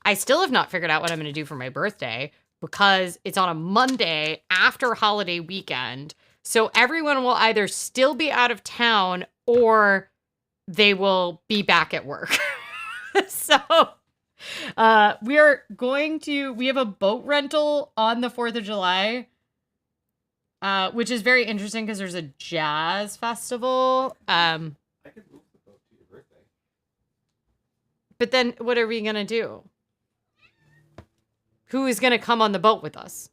I still have not figured out what I'm going to do for my birthday because it's on a Monday after holiday weekend. So everyone will either still be out of town or they will be back at work. So we have a boat rental on the 4th of July, which is very interesting because there's a jazz festival. I could move the boat to your birthday. But then what are we going to do? Who is going to come on the boat with us?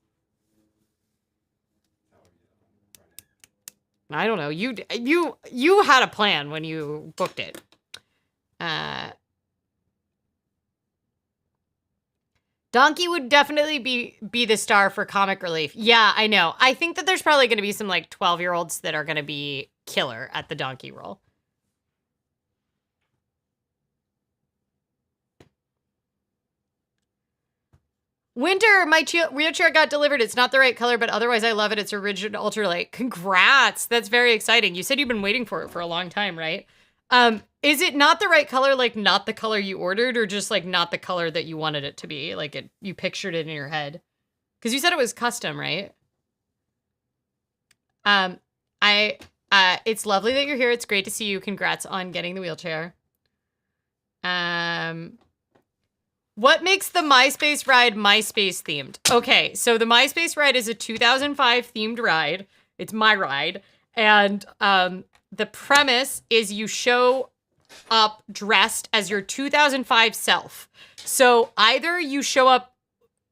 I don't know. You had a plan when you booked it. Donkey would definitely be the star for comic relief. Yeah, I know. I think that there's probably going to be some like 12-year-olds that are going to be killer at the donkey role. Winter, my wheelchair got delivered. It's not the right color, but otherwise I love it. It's a rigid ultralight. Congrats. That's very exciting. You said you've been waiting for it for a long time, right? Is it not the right color, like not the color you ordered, or just like not the color that you wanted it to be? Like you pictured it in your head? Because you said it was custom, right? It's lovely that you're here. It's great to see you. Congrats on getting the wheelchair. What makes the MySpace ride MySpace themed? Okay, so the MySpace ride is a 2005 themed ride. It's my ride. And the premise is you show up dressed as your 2005 self. So either you show up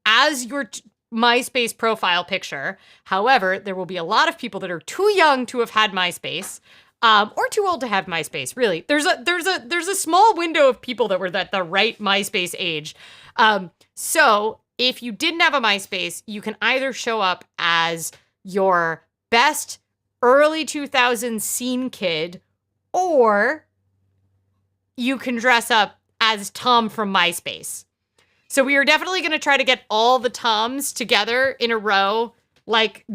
as your MySpace profile picture. However, there will be a lot of people that are too young to have had MySpace. Or too old to have MySpace, really. There's a small window of people that were at the right MySpace age. So if you didn't have a MySpace, you can either show up as your best early 2000s scene kid, or you can dress up as Tom from MySpace. So we are definitely going to try to get all the Toms together in a row. Like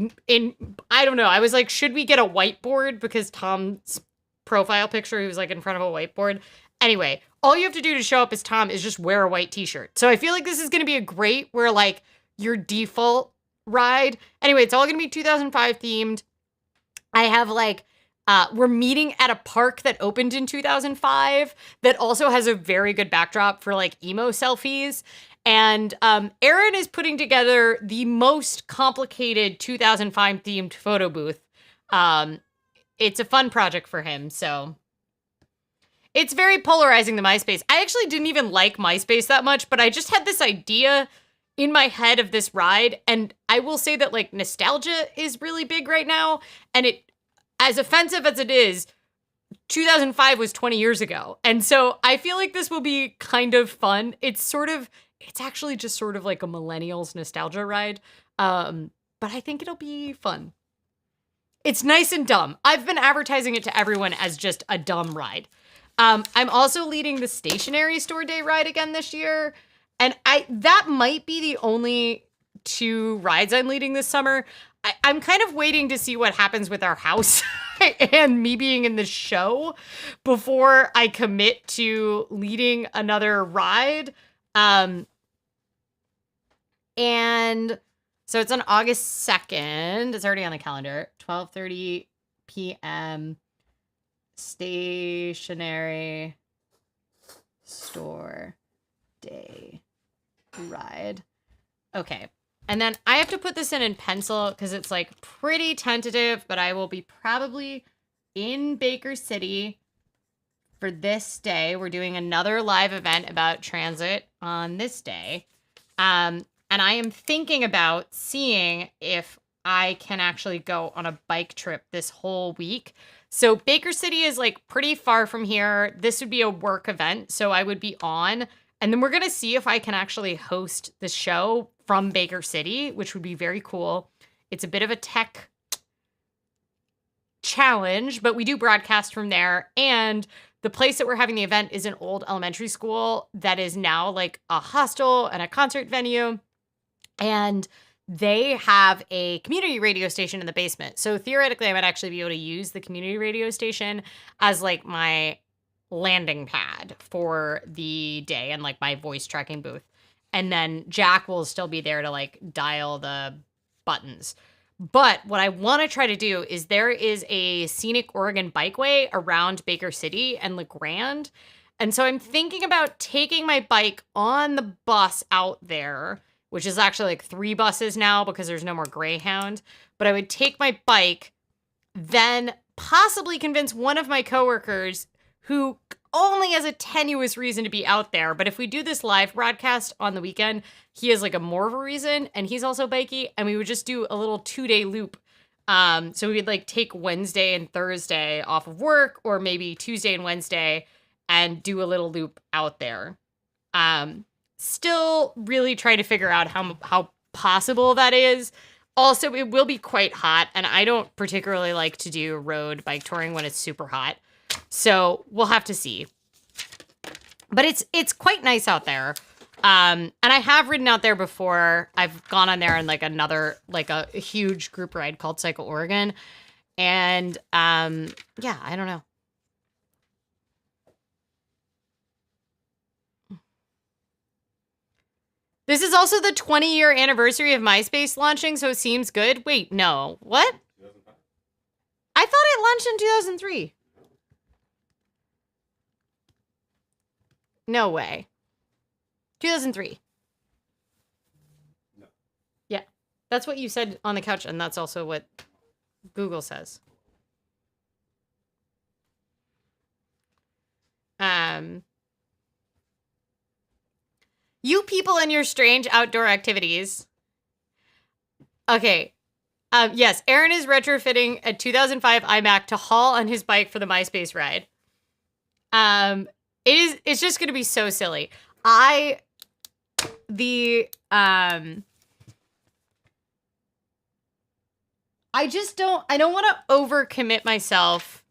I don't know. I was like, should we get a whiteboard? Because Tom's profile picture, he was like in front of a whiteboard. Anyway, all you have to do to show up as Tom is just wear a white t-shirt. So I feel like this is going to be a great, where like your default ride. Anyway, it's all going to be 2005 themed. I have like, we're meeting at a park that opened in 2005 that also has a very good backdrop for like emo selfies. And Aaron is putting together the most complicated 2005 themed photo booth. It's a fun project for him, so it's very polarizing, the MySpace. I actually didn't even like MySpace that much, but I just had this idea in my head of this ride, and I will say that like nostalgia is really big right now, and it, as offensive as it is, 2005 was 20 years ago, and so I feel like this will be kind of fun. It's actually just sort of like a millennials nostalgia ride. But I think it'll be fun. It's nice and dumb. I've been advertising it to everyone as just a dumb ride. I'm also leading the stationery store day ride again this year. And that might be the only 2 rides I'm leading this summer. I'm kind of waiting to see what happens with our house and me being in the show before I commit to leading another ride. And so it's on August 2nd. It's already on the calendar. 12:30 p.m. Stationery store day ride. Okay. And then I have to put this in pencil because it's like pretty tentative, but I will be probably in Baker City for this day. We're doing another live event about transit on this day. And I am thinking about seeing if I can actually go on a bike trip this whole week. So Baker City is like pretty far from here. This would be a work event, so I would be on. And then we're going to see if I can actually host the show from Baker City, which would be very cool. It's a bit of a tech challenge, but we do broadcast from there. And the place that we're having the event is an old elementary school that is now like a hostel and a concert venue. And they have a community radio station in the basement. So theoretically, I might actually be able to use the community radio station as like my landing pad for the day and like my voice tracking booth. And then Jack will still be there to like dial the buttons. But what I want to try to do is there is a scenic Oregon bikeway around Baker City and LeGrand. And so I'm thinking about taking my bike on the bus out there, which is actually like 3 buses now because there's no more Greyhound. But I would take my bike, then possibly convince one of my coworkers who only has a tenuous reason to be out there. But if we do this live broadcast on the weekend, he has like a more of a reason, and he's also bikey, and we would just do a little 2-day loop. So we'd like take Wednesday and Thursday off of work, or maybe Tuesday and Wednesday, and do a little loop out there. Still really trying to figure out how possible that is. Also, it will be quite hot, and I don't particularly like to do road bike touring when it's super hot. So we'll have to see. But it's quite nice out there. And I have ridden out there before. I've gone on there in like another, like a huge group ride called Cycle Oregon. And yeah, I don't know. This is also the 20-year anniversary of MySpace launching, so it seems good. Wait, no. What? 2005? I thought it launched in 2003. No way. 2003. No. Yeah. That's what you said on the couch, and that's also what Google says. You people and your strange outdoor activities. Okay. Yes, Aaron is retrofitting a 2005 iMac to haul on his bike for the MySpace ride. It's just going to be so silly. I don't want to overcommit myself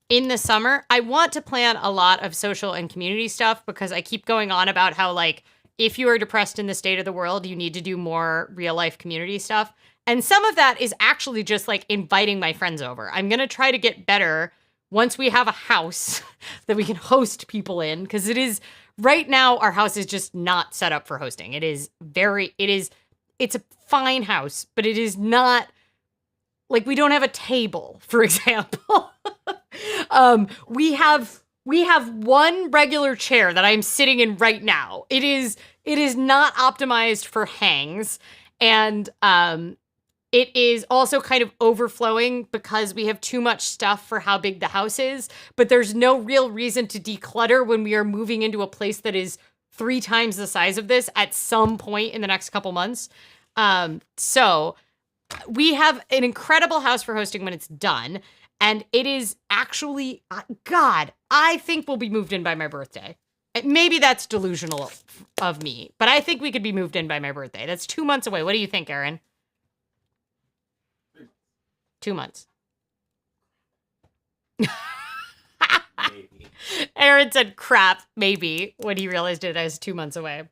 in the summer. I want to plan a lot of social and community stuff because I keep going on about how, like, if you are depressed in the state of the world, you need to do more real life community stuff. And some of that is actually just like inviting my friends over. I'm going to try to get better once we have a house that we can host people in, because it is right now our house is just not set up for hosting. It's a fine house, but it is not like we don't have a table, for example. We have one regular chair that I'm sitting in right now. It is not optimized for hangs, and it is also kind of overflowing because we have too much stuff for how big the house is, but there's no real reason to declutter when we are moving into a place that is 3 times the size of this at some point in the next couple months. So we have an incredible house for hosting when it's done. And it is actually, God, I think we'll be moved in by my birthday. Maybe that's delusional of me, but I think we could be moved in by my birthday. That's 2 months away. What do you think, Aaron? 2 months. Maybe. Aaron said crap, maybe, when he realized it was 2 months away.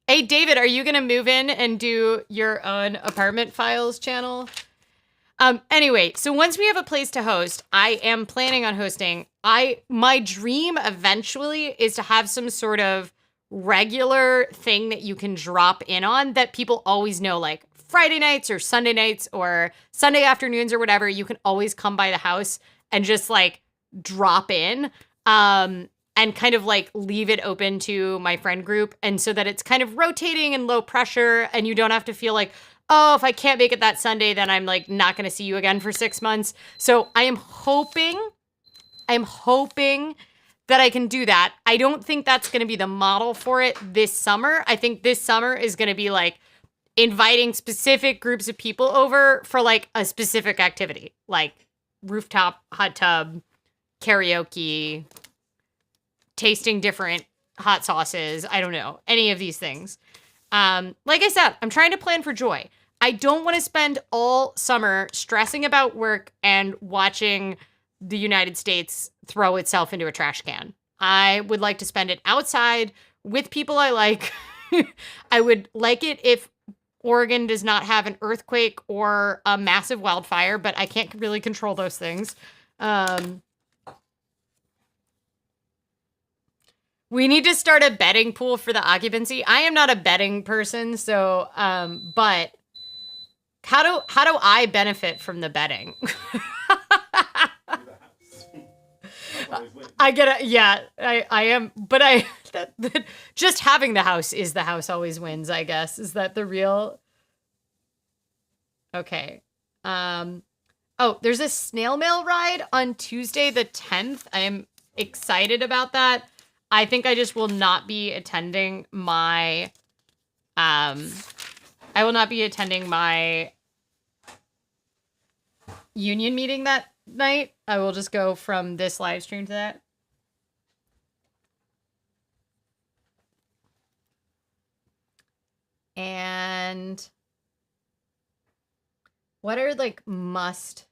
Hey, David, are you going to move in and do your own apartment files channel? Anyway, so once we have a place to host, I am planning on hosting. My dream eventually is to have some sort of regular thing that you can drop in on that people always know, like Friday nights or Sunday nights or Sunday afternoons or whatever. You can always come by the house and just like drop in. And kind of like leave it open to my friend group. And so that it's kind of rotating and low pressure, and you don't have to feel like, oh, if I can't make it that Sunday, then I'm like not going to see you again for 6 months. So I'm hoping that I can do that. I don't think that's going to be the model for it this summer. I think this summer is going to be like inviting specific groups of people over for like a specific activity, like rooftop, hot tub, karaoke, tasting different hot sauces. I don't know, any of these things. Like I said, I'm trying to plan for joy. I don't want to spend all summer stressing about work and watching the United States throw itself into a trash can. I would like to spend it outside with people I like. I would like it if Oregon does not have an earthquake or a massive wildfire, but I can't really control those things. We need to start a betting pool for the occupancy. I am not a betting person, so but how do I benefit from the betting? I get it. Yeah, I am, but just having the house is the house always wins, I guess. Is that the real? Okay. Oh, there's a snail mail ride on Tuesday the 10th. I am excited about that. I think I just will not be attending my I will not be attending my union meeting that night. I will just go from this live stream to that. And what are like must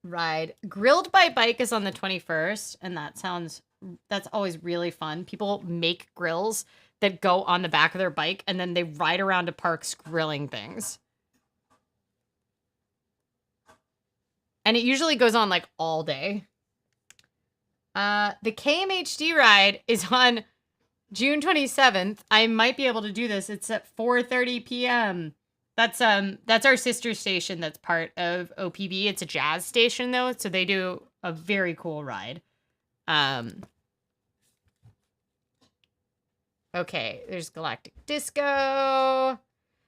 ride? Grilled by Bike is on the 21st, and that's always really fun. People make grills that go on the back of their bike, and then they ride around to parks grilling things. And it usually goes on like all day. The KMHD ride is on June 27th. I might be able to do this. It's at 4:30 p.m. That's our sister station that's part of OPB. It's a jazz station though, so they do a very cool ride. Okay, there's Galactic Disco.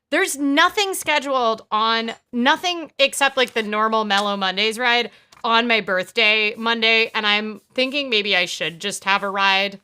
There's nothing scheduled on, nothing except like the normal Mellow Mondays ride on my birthday Monday, and I'm thinking maybe I should just have a ride.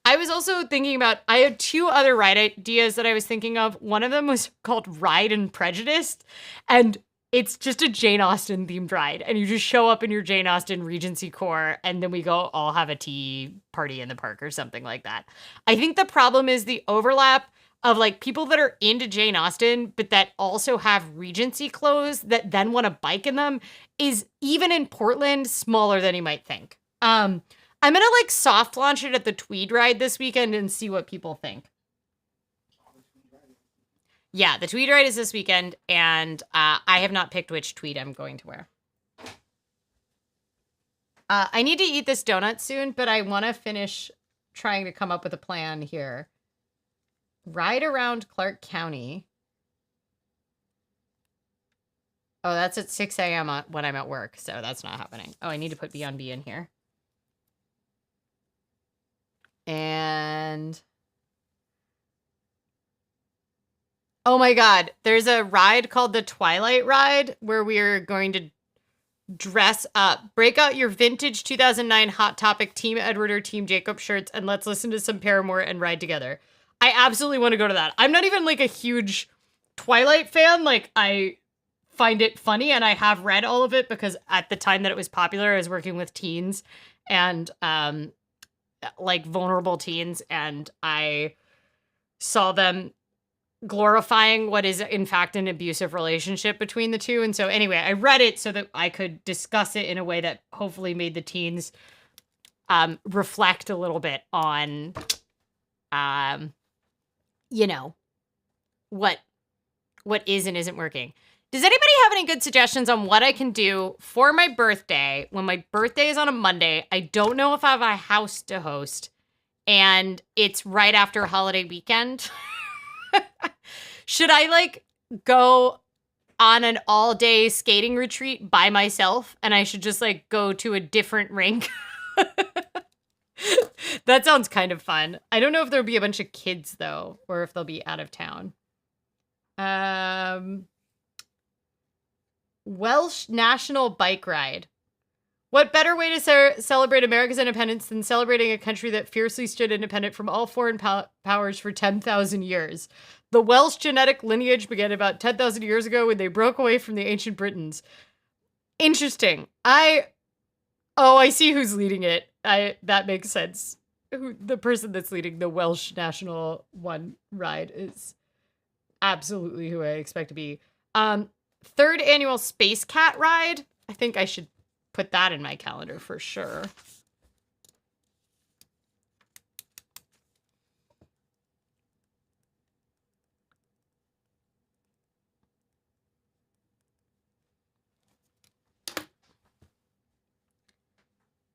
I was also thinking about, I had two other ride ideas that I was thinking of. One of them was called Ride and Prejudiced, and it's just a Jane Austen themed ride, and you just show up in your Jane Austen Regency Corps, and then we go all have a tea party in the park or something like that. I think the problem is the overlap of like people that are into Jane Austen, but that also have Regency clothes that then want to bike in them is even in Portland smaller than you might think. I'm gonna like soft launch it at the Tweed ride this weekend and see what people think. Yeah, the Tweed ride is this weekend, and I have not picked which tweed I'm going to wear. I need to eat this donut soon, but I want to finish trying to come up with a plan here. Ride around Clark County. Oh, that's at 6 a.m. when I'm at work, so that's not happening. Oh, I need to put Beyond B in here. And oh my God, there's a ride called the Twilight Ride where we're going to dress up, break out your vintage 2009 Hot Topic Team Edward or Team Jacob shirts, and let's listen to some Paramore and ride together. I absolutely want to go to that. I'm not even like a huge Twilight fan. Like, I find it funny, and I have read all of it because at the time that it was popular, I was working with teens and like vulnerable teens, and I saw them glorifying what is in fact an abusive relationship between the two. And so anyway, I read it so that I could discuss it in a way that hopefully made the teens reflect a little bit on you know, what is and isn't working. Does anybody have any good suggestions on what I can do for my birthday when my birthday is on a Monday? I don't know if I have a house to host and it's right after a holiday weekend. Should I like go on an all-day skating retreat by myself and I should just like go to a different rink? That sounds kind of fun. I don't know if there'll be a bunch of kids though, or if they'll be out of town. Welsh National Bike Ride. What better way to celebrate America's independence than celebrating a country that fiercely stood independent from all foreign powers for 10,000 years? The Welsh genetic lineage began about 10,000 years ago when they broke away from the ancient Britons. Interesting. I see who's leading it. That makes sense. The person that's leading the Welsh National One ride is absolutely who I expect to be. Third annual Space Cat ride. I think I should put that in my calendar for sure.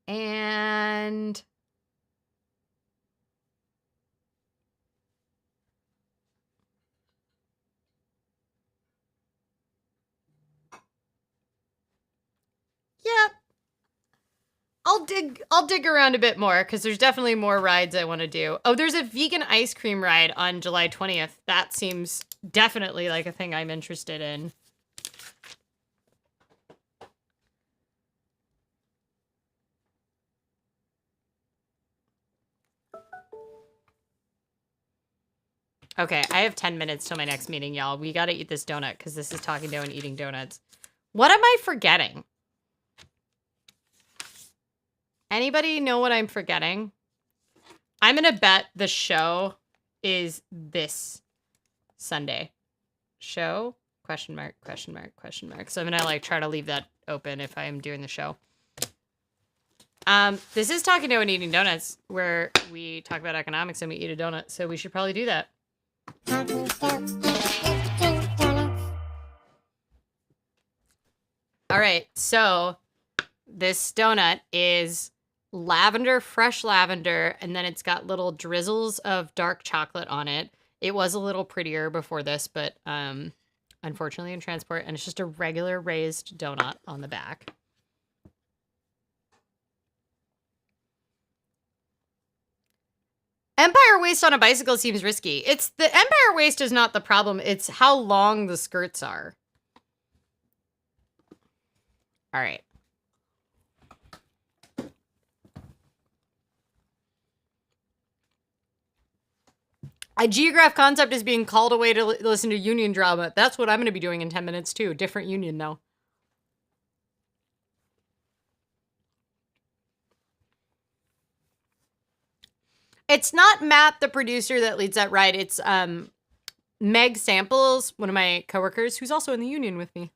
And Yeah, I'll dig around a bit more because there's definitely more rides I want to do. Oh, there's a vegan ice cream ride on July 20th. That seems definitely like a thing I'm interested in. Okay, I have 10 minutes till my next meeting, y'all. We gotta eat this donut because this is Talking Dough and Eating Donuts. What am I forgetting? Anybody know what I'm forgetting? I'm gonna bet the show is this Sunday. Show? Question mark, question mark, question mark. So I'm gonna like try to leave that open if I'm doing the show. This is Talking Dough and Eating Donuts, where we talk about economics and we eat a donut, so we should probably do that. All right, so this donut is lavender, fresh lavender, and then it's got little drizzles of dark chocolate on it. It was a little prettier before this, but unfortunately in transport, and it's just a regular raised donut on the back. Empire waist on a bicycle seems risky. It's the Empire waist is not the problem. It's how long the skirts are. All right. A geograph concept is being called away to listen to union drama. That's what I'm going to be doing in 10 minutes too. Different union though. It's not Matt, the producer, that leads that ride. It's Meg Samples, one of my coworkers, who's also in the union with me.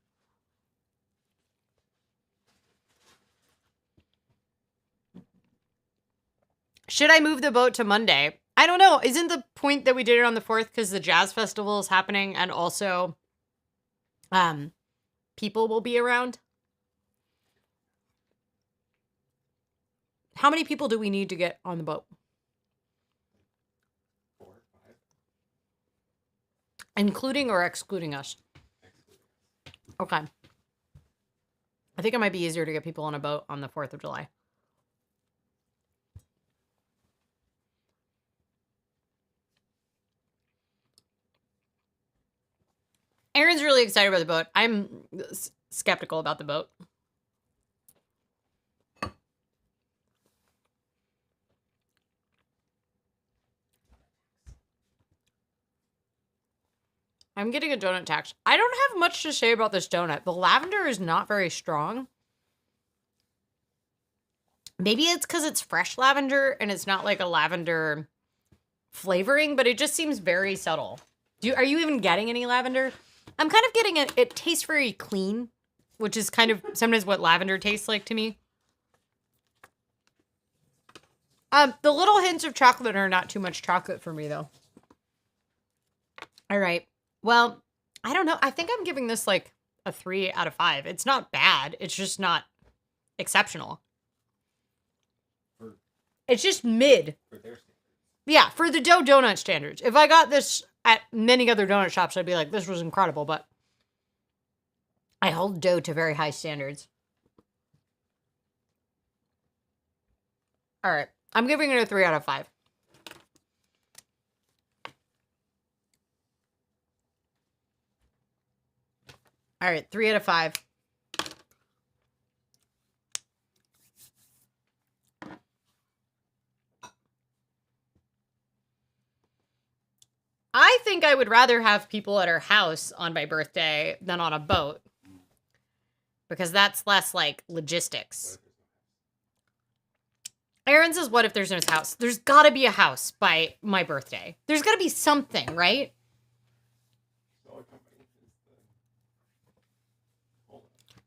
Should I move the boat to Monday? I don't know. Isn't the point that we did it on the 4th because the jazz festival is happening and also people will be around? How many people do we need to get on the boat? 4 or 5. Including or excluding us? Okay. I think it might be easier to get people on a boat on the 4th of July. Aaron's really excited about the boat. I'm skeptical about the boat. I'm getting a donut tax. I don't have much to say about this donut. The lavender is not very strong. Maybe it's because it's fresh lavender and it's not like a lavender flavoring, but it just seems very subtle. Are you even getting any lavender? I'm kind of getting it. It tastes very clean, which is kind of sometimes what lavender tastes like to me. The little hints of chocolate are not too much chocolate for me, though. All right. Well, I don't know. I think I'm giving this like a 3 out of 5. It's not bad. It's just not exceptional. It's just mid. For their standards. Yeah, for the dough donut standards. If I got this at many other donut shops, I'd be like, this was incredible, but I hold dough to very high standards. All right. I'm giving it a 3 out of 5. All right, 3 out of 5. I think I would rather have people at our house on my birthday than on a boat. Because that's less like logistics. Aaron says, what if there's no house? There's got to be a house by my birthday. There's got to be something, right?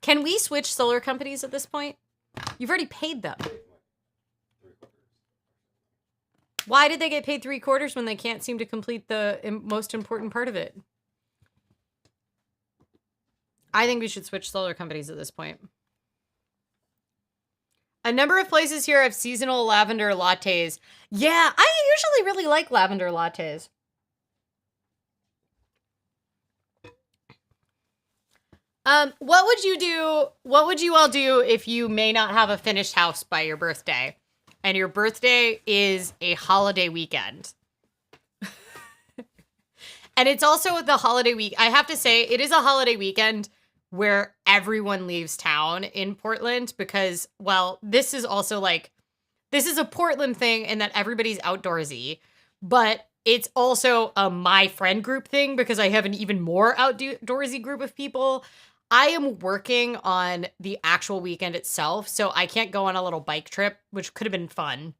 Can we switch solar companies at this point? You've already paid them. Why did they get paid 3/4 when they can't seem to complete the most important part of it? I think we should switch solar companies at this point. A number of places here have seasonal lavender lattes. Yeah, I usually really like lavender lattes. What would you do? What would you all do if you may not have a finished house by your birthday, and your birthday is a holiday weekend? And it's also the holiday week. I have to say, it is a holiday weekend where everyone leaves town in Portland because, well, this is also like, this is a Portland thing in that everybody's outdoorsy, but it's also a my friend group thing because I have an even more outdoorsy group of people. I am working on the actual weekend itself, so I can't go on a little bike trip, which could have been fun.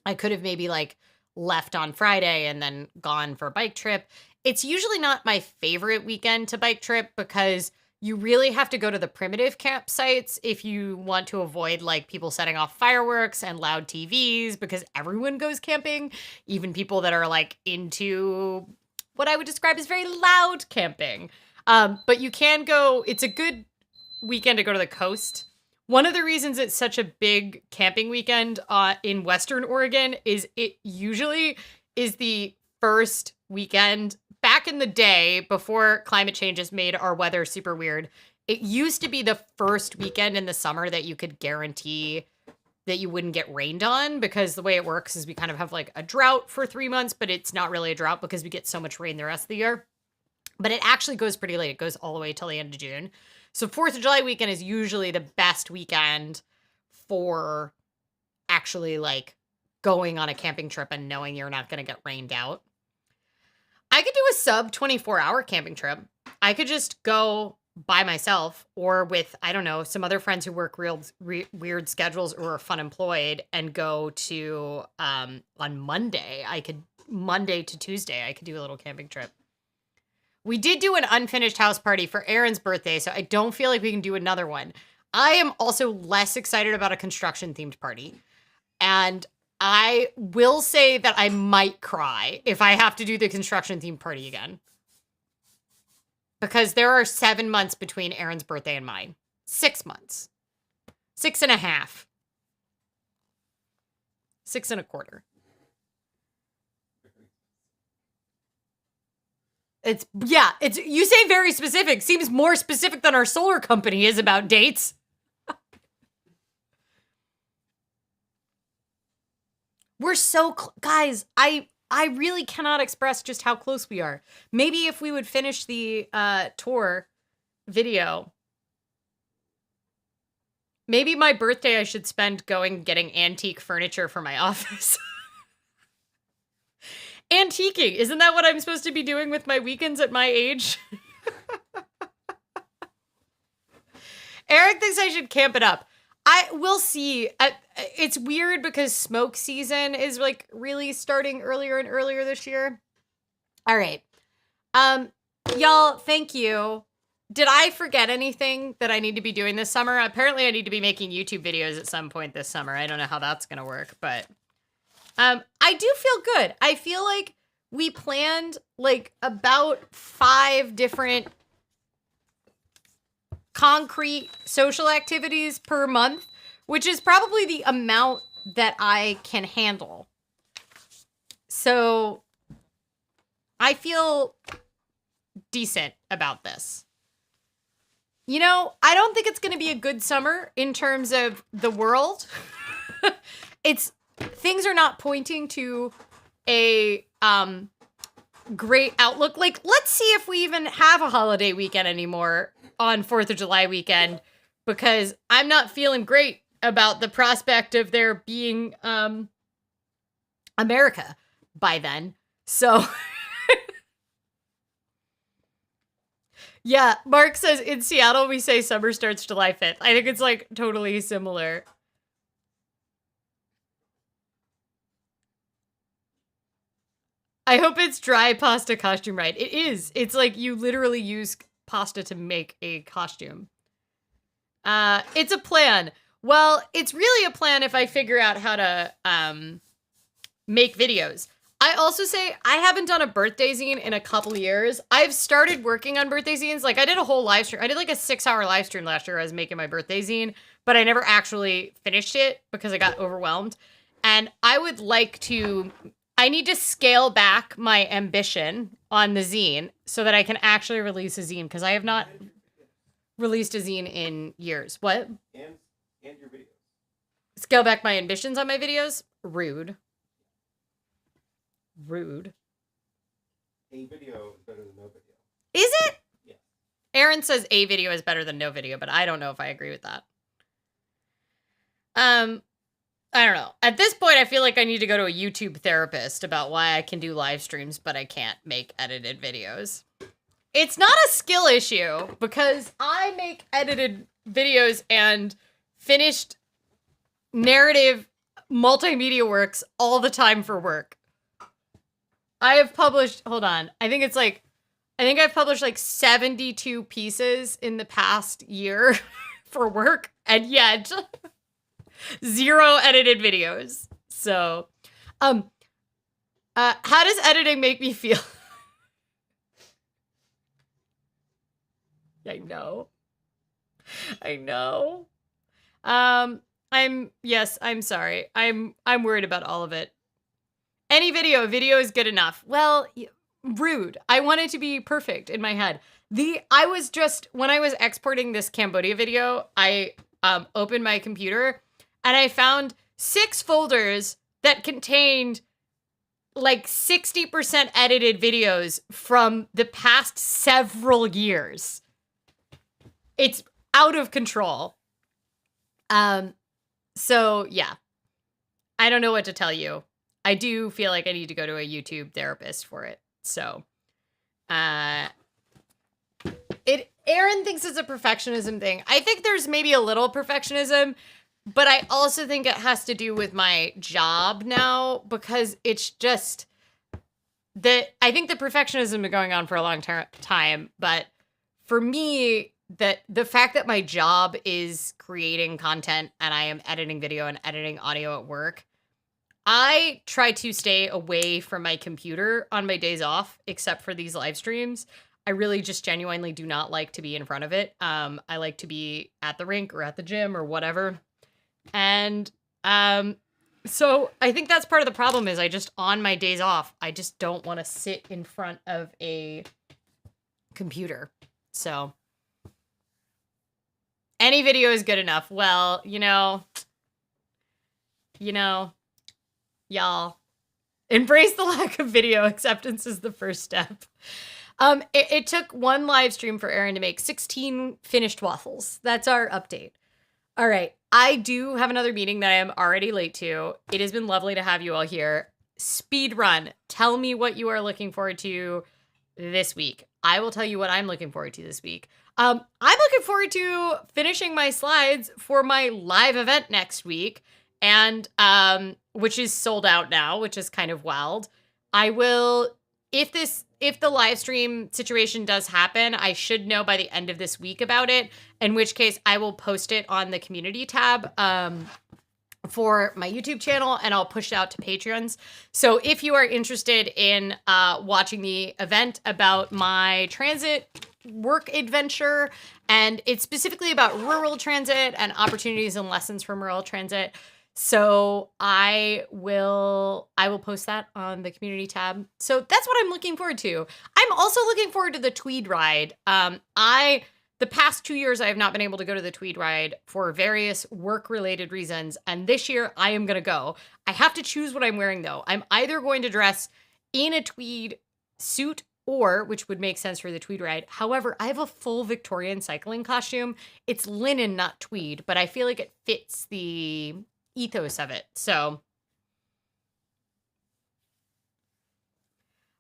I could have maybe like left on Friday and then gone for a bike trip. It's usually not my favorite weekend to bike trip because you really have to go to the primitive campsites if you want to avoid like people setting off fireworks and loud TVs because everyone goes camping, even people that are like into what I would describe as very loud camping. But you can go, it's a good weekend to go to the coast. One of the reasons it's such a big camping weekend in Western Oregon is it usually is the first weekend. Back in the day, before climate change has made our weather super weird, it used to be the first weekend in the summer that you could guarantee that you wouldn't get rained on, because the way it works is we kind of have like a drought for 3 months, but it's not really a drought because we get so much rain the rest of the year. But it actually goes pretty late. It goes all the way till the end of June. So 4th of July weekend is usually the best weekend for actually like going on a camping trip and knowing you're not going to get rained out. I could do a sub 24-hour camping trip. I could just go by myself or with, I don't know, some other friends who work weird schedules or are fun employed and go to, on Monday to Tuesday, I could do a little camping trip. We did do an unfinished house party for Aaron's birthday, so I don't feel like we can do another one. I am also less excited about a construction-themed party. And I will say that I might cry if I have to do the construction-themed party again. Because there are 7 months between Aaron's birthday and mine. 6 months. 6.5. 6.25. It's you say very specific. Seems more specific than our solar company is about dates. We're so guys, I really cannot express just how close we are. Maybe if we would finish the tour video. Maybe my birthday I should spend getting antique furniture for my office. Antiquing. Isn't that what I'm supposed to be doing with my weekends at my age? Eric thinks I should camp it up. We'll see. It's weird because smoke season is like really starting earlier and earlier this year. All right. Y'all, thank you. Did I forget anything that I need to be doing this summer? Apparently I need to be making YouTube videos at some point this summer. I don't know how that's going to work, but I do feel good. I feel like we planned like about 5 different concrete social activities per month, which is probably the amount that I can handle. So I feel decent about this. You know, I don't think it's going to be a good summer in terms of the world. Things are not pointing to a great outlook. Like, let's see if we even have a holiday weekend anymore on 4th of July weekend, because I'm not feeling great about the prospect of there being America by then. So yeah, Mark says in Seattle we say summer starts July 5th. I think it's like totally similar. I hope it's dry pasta costume right. It is. It's like you literally use pasta to make a costume. It's a plan. Well, it's really a plan if I figure out how to make videos. I also say I haven't done a birthday zine in a couple years. I've started working on birthday zines. Like I did a whole live stream. I did like a 6-hour live stream last year. I was making my birthday zine, but I never actually finished it because I got overwhelmed. And I would like to... I need to scale back my ambition on the zine so that I can actually release a zine, because I have not... released a zine in years. What? And your videos. Scale back my ambitions on my videos? Rude. Rude. A video is better than no video. Is it? Yeah. Aaron says a video is better than no video, but I don't know if I agree with that. I don't know. At this point, I feel like I need to go to a YouTube therapist about why I can do live streams, but I can't make edited videos. It's not a skill issue because I make edited videos and finished narrative multimedia works all the time for work. I have published, hold on. I think I've published like 72 pieces in the past year for work, and yet 0 edited videos. So, how does editing make me feel? I know. I'm sorry. I'm worried about all of it. Any video is good enough. Well, rude. I want it to be perfect in my head. When I was exporting this Cambodia video, I opened my computer and I found 6 folders that contained like 60% edited videos from the past several years. It's out of control. So yeah, I don't know what to tell you. I do feel like I need to go to a YouTube therapist for it. So, Aaron thinks it's a perfectionism thing. I think there's maybe a little perfectionism, but I also think it has to do with my job now because it's just that I think the perfectionism has been going on for a long time. But for me, that the fact that my job is creating content and I am editing video and editing audio at work, I try to stay away from my computer on my days off, except for these live streams. I really just genuinely do not like to be in front of it. I like to be at the rink or at the gym or whatever. And so I think that's part of the problem is I just, on my days off, I just don't want to sit in front of a computer. So any video is good enough. Well, y'all, embrace the lack of video. Acceptance is the first step. It took 1 live stream for Aaron to make 16 finished waffles. That's our update. All right. I do have another meeting that I am already late to. It has been lovely to have you all here. Speed run. Tell me what you are looking forward to this week. I will tell you what I'm looking forward to this week. I'm looking forward to finishing my slides for my live event next week, and which is sold out now, which is kind of wild. I will, if the live stream situation does happen, I should know by the end of this week about it, in which case I will post it on the community tab for my YouTube channel, and I'll push it out to Patreons. So if you are interested in watching the event about my transit work adventure, and it's specifically about rural transit and opportunities and lessons from rural transit, so I will post that on the community tab. So that's what I'm looking forward to. I'm also looking forward to the Tweed ride. The past 2 years, I have not been able to go to the Tweed ride for various work-related reasons, and this year I am going to go. I have to choose what I'm wearing, though. I'm either going to dress in a tweed suit or, which would make sense for the Tweed ride. However, I have a full Victorian cycling costume. It's linen, not tweed, but I feel like it fits the ethos of it. So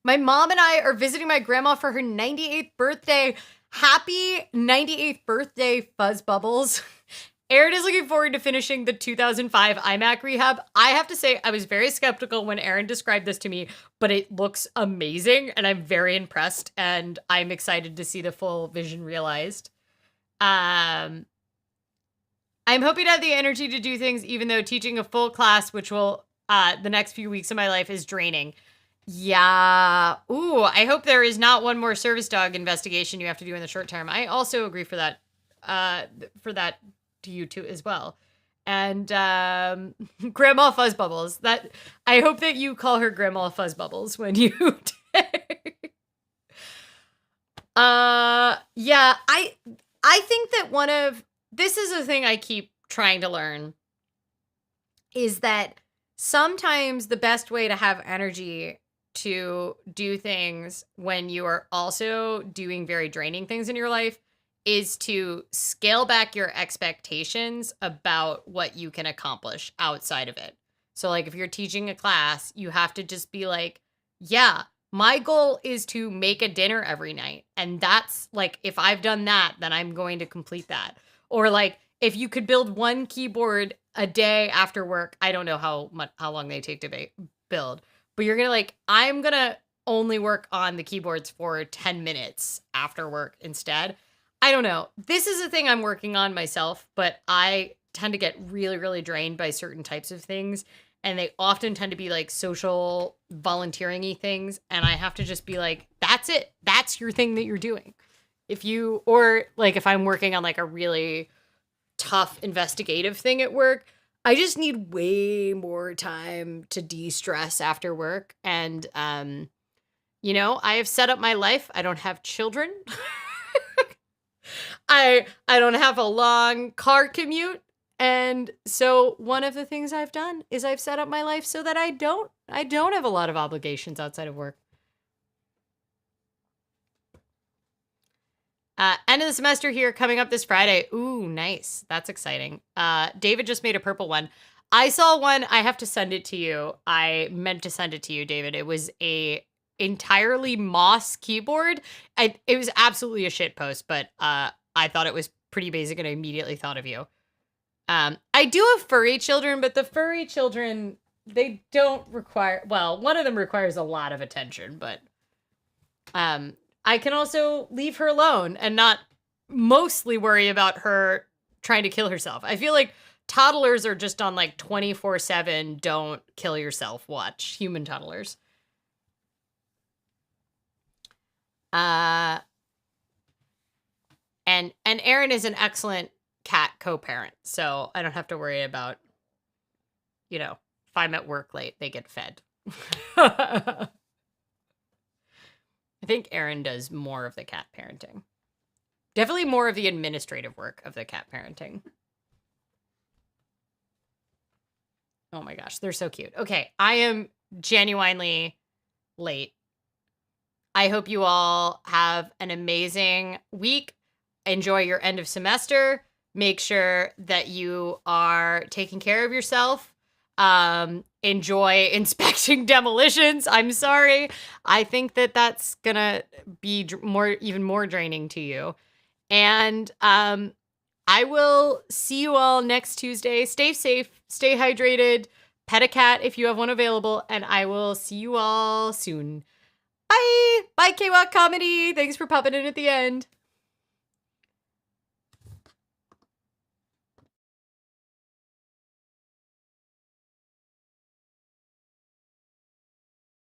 my mom and I are visiting my grandma for her 98th birthday. Happy 98th birthday, Fuzz Bubbles. Aaron is looking forward to finishing the 2005 iMac rehab. I have to say, I was very skeptical when Aaron described this to me, but it looks amazing, and I'm very impressed, and I'm excited to see the full vision realized. I'm hoping to have the energy to do things, even though teaching a full class, which will, the next few weeks of my life, is draining. Yeah. Ooh, I hope there is not one more service dog investigation you have to do in the short term. I also agree for that to you too as well. And Grandma Fuzzbubbles. That I hope that you call her Grandma Fuzzbubbles when you yeah, I think that this is a thing I keep trying to learn, is that sometimes the best way to have energy to do things when you are also doing very draining things in your life is to scale back your expectations about what you can accomplish outside of it. So, like, if you're teaching a class, you have to just be like, yeah, my goal is to make a dinner every night. And that's like, if I've done that, then I'm going to complete that. Or like, if you could build one keyboard a day after work, I don't know how long they take to build, but you're going to like, I'm going to only work on the keyboards for 10 minutes after work instead. I don't know. This is a thing I'm working on myself, but I tend to get really, really drained by certain types of things. And they often tend to be like social volunteering-y things. And I have to just be like, that's it. That's your thing that you're doing. Or like if I'm working on like a really tough investigative thing at work, I just need way more time to de-stress after work. And, I have set up my life. I don't have children. I don't have a long car commute. And so one of the things I've done is I've set up my life so that I don't have a lot of obligations outside of work. End of the semester here coming up this Friday. Ooh, nice. That's exciting. David just made a purple one. I saw one. I have to send it to you. I meant to send it to you, David. It was a entirely moss keyboard. It was absolutely a shit post, but I thought it was pretty basic and I immediately thought of you. I do have furry children, but the furry children, they don't require, well, one of them requires a lot of attention, but I can also leave her alone and not mostly worry about her trying to kill herself. I feel like toddlers are just on like 24/7 don't kill yourself watch, human toddlers. And Erin is an excellent cat co-parent, so I don't have to worry about, if I'm at work late, they get fed. I think Erin does more of the cat parenting. Definitely more of the administrative work of the cat parenting. Oh my gosh, they're so cute. Okay, I am genuinely late. I hope you all have an amazing week. Enjoy your end of semester. Make sure that you are taking care of yourself. Enjoy inspecting demolitions. I'm sorry. I think that that's going to be even more draining to you. And I will see you all next Tuesday. Stay safe, stay hydrated, pet a cat if you have one available, and I will see you all soon. Bye. Bye, KWAC Comedy. Thanks for popping in at the end.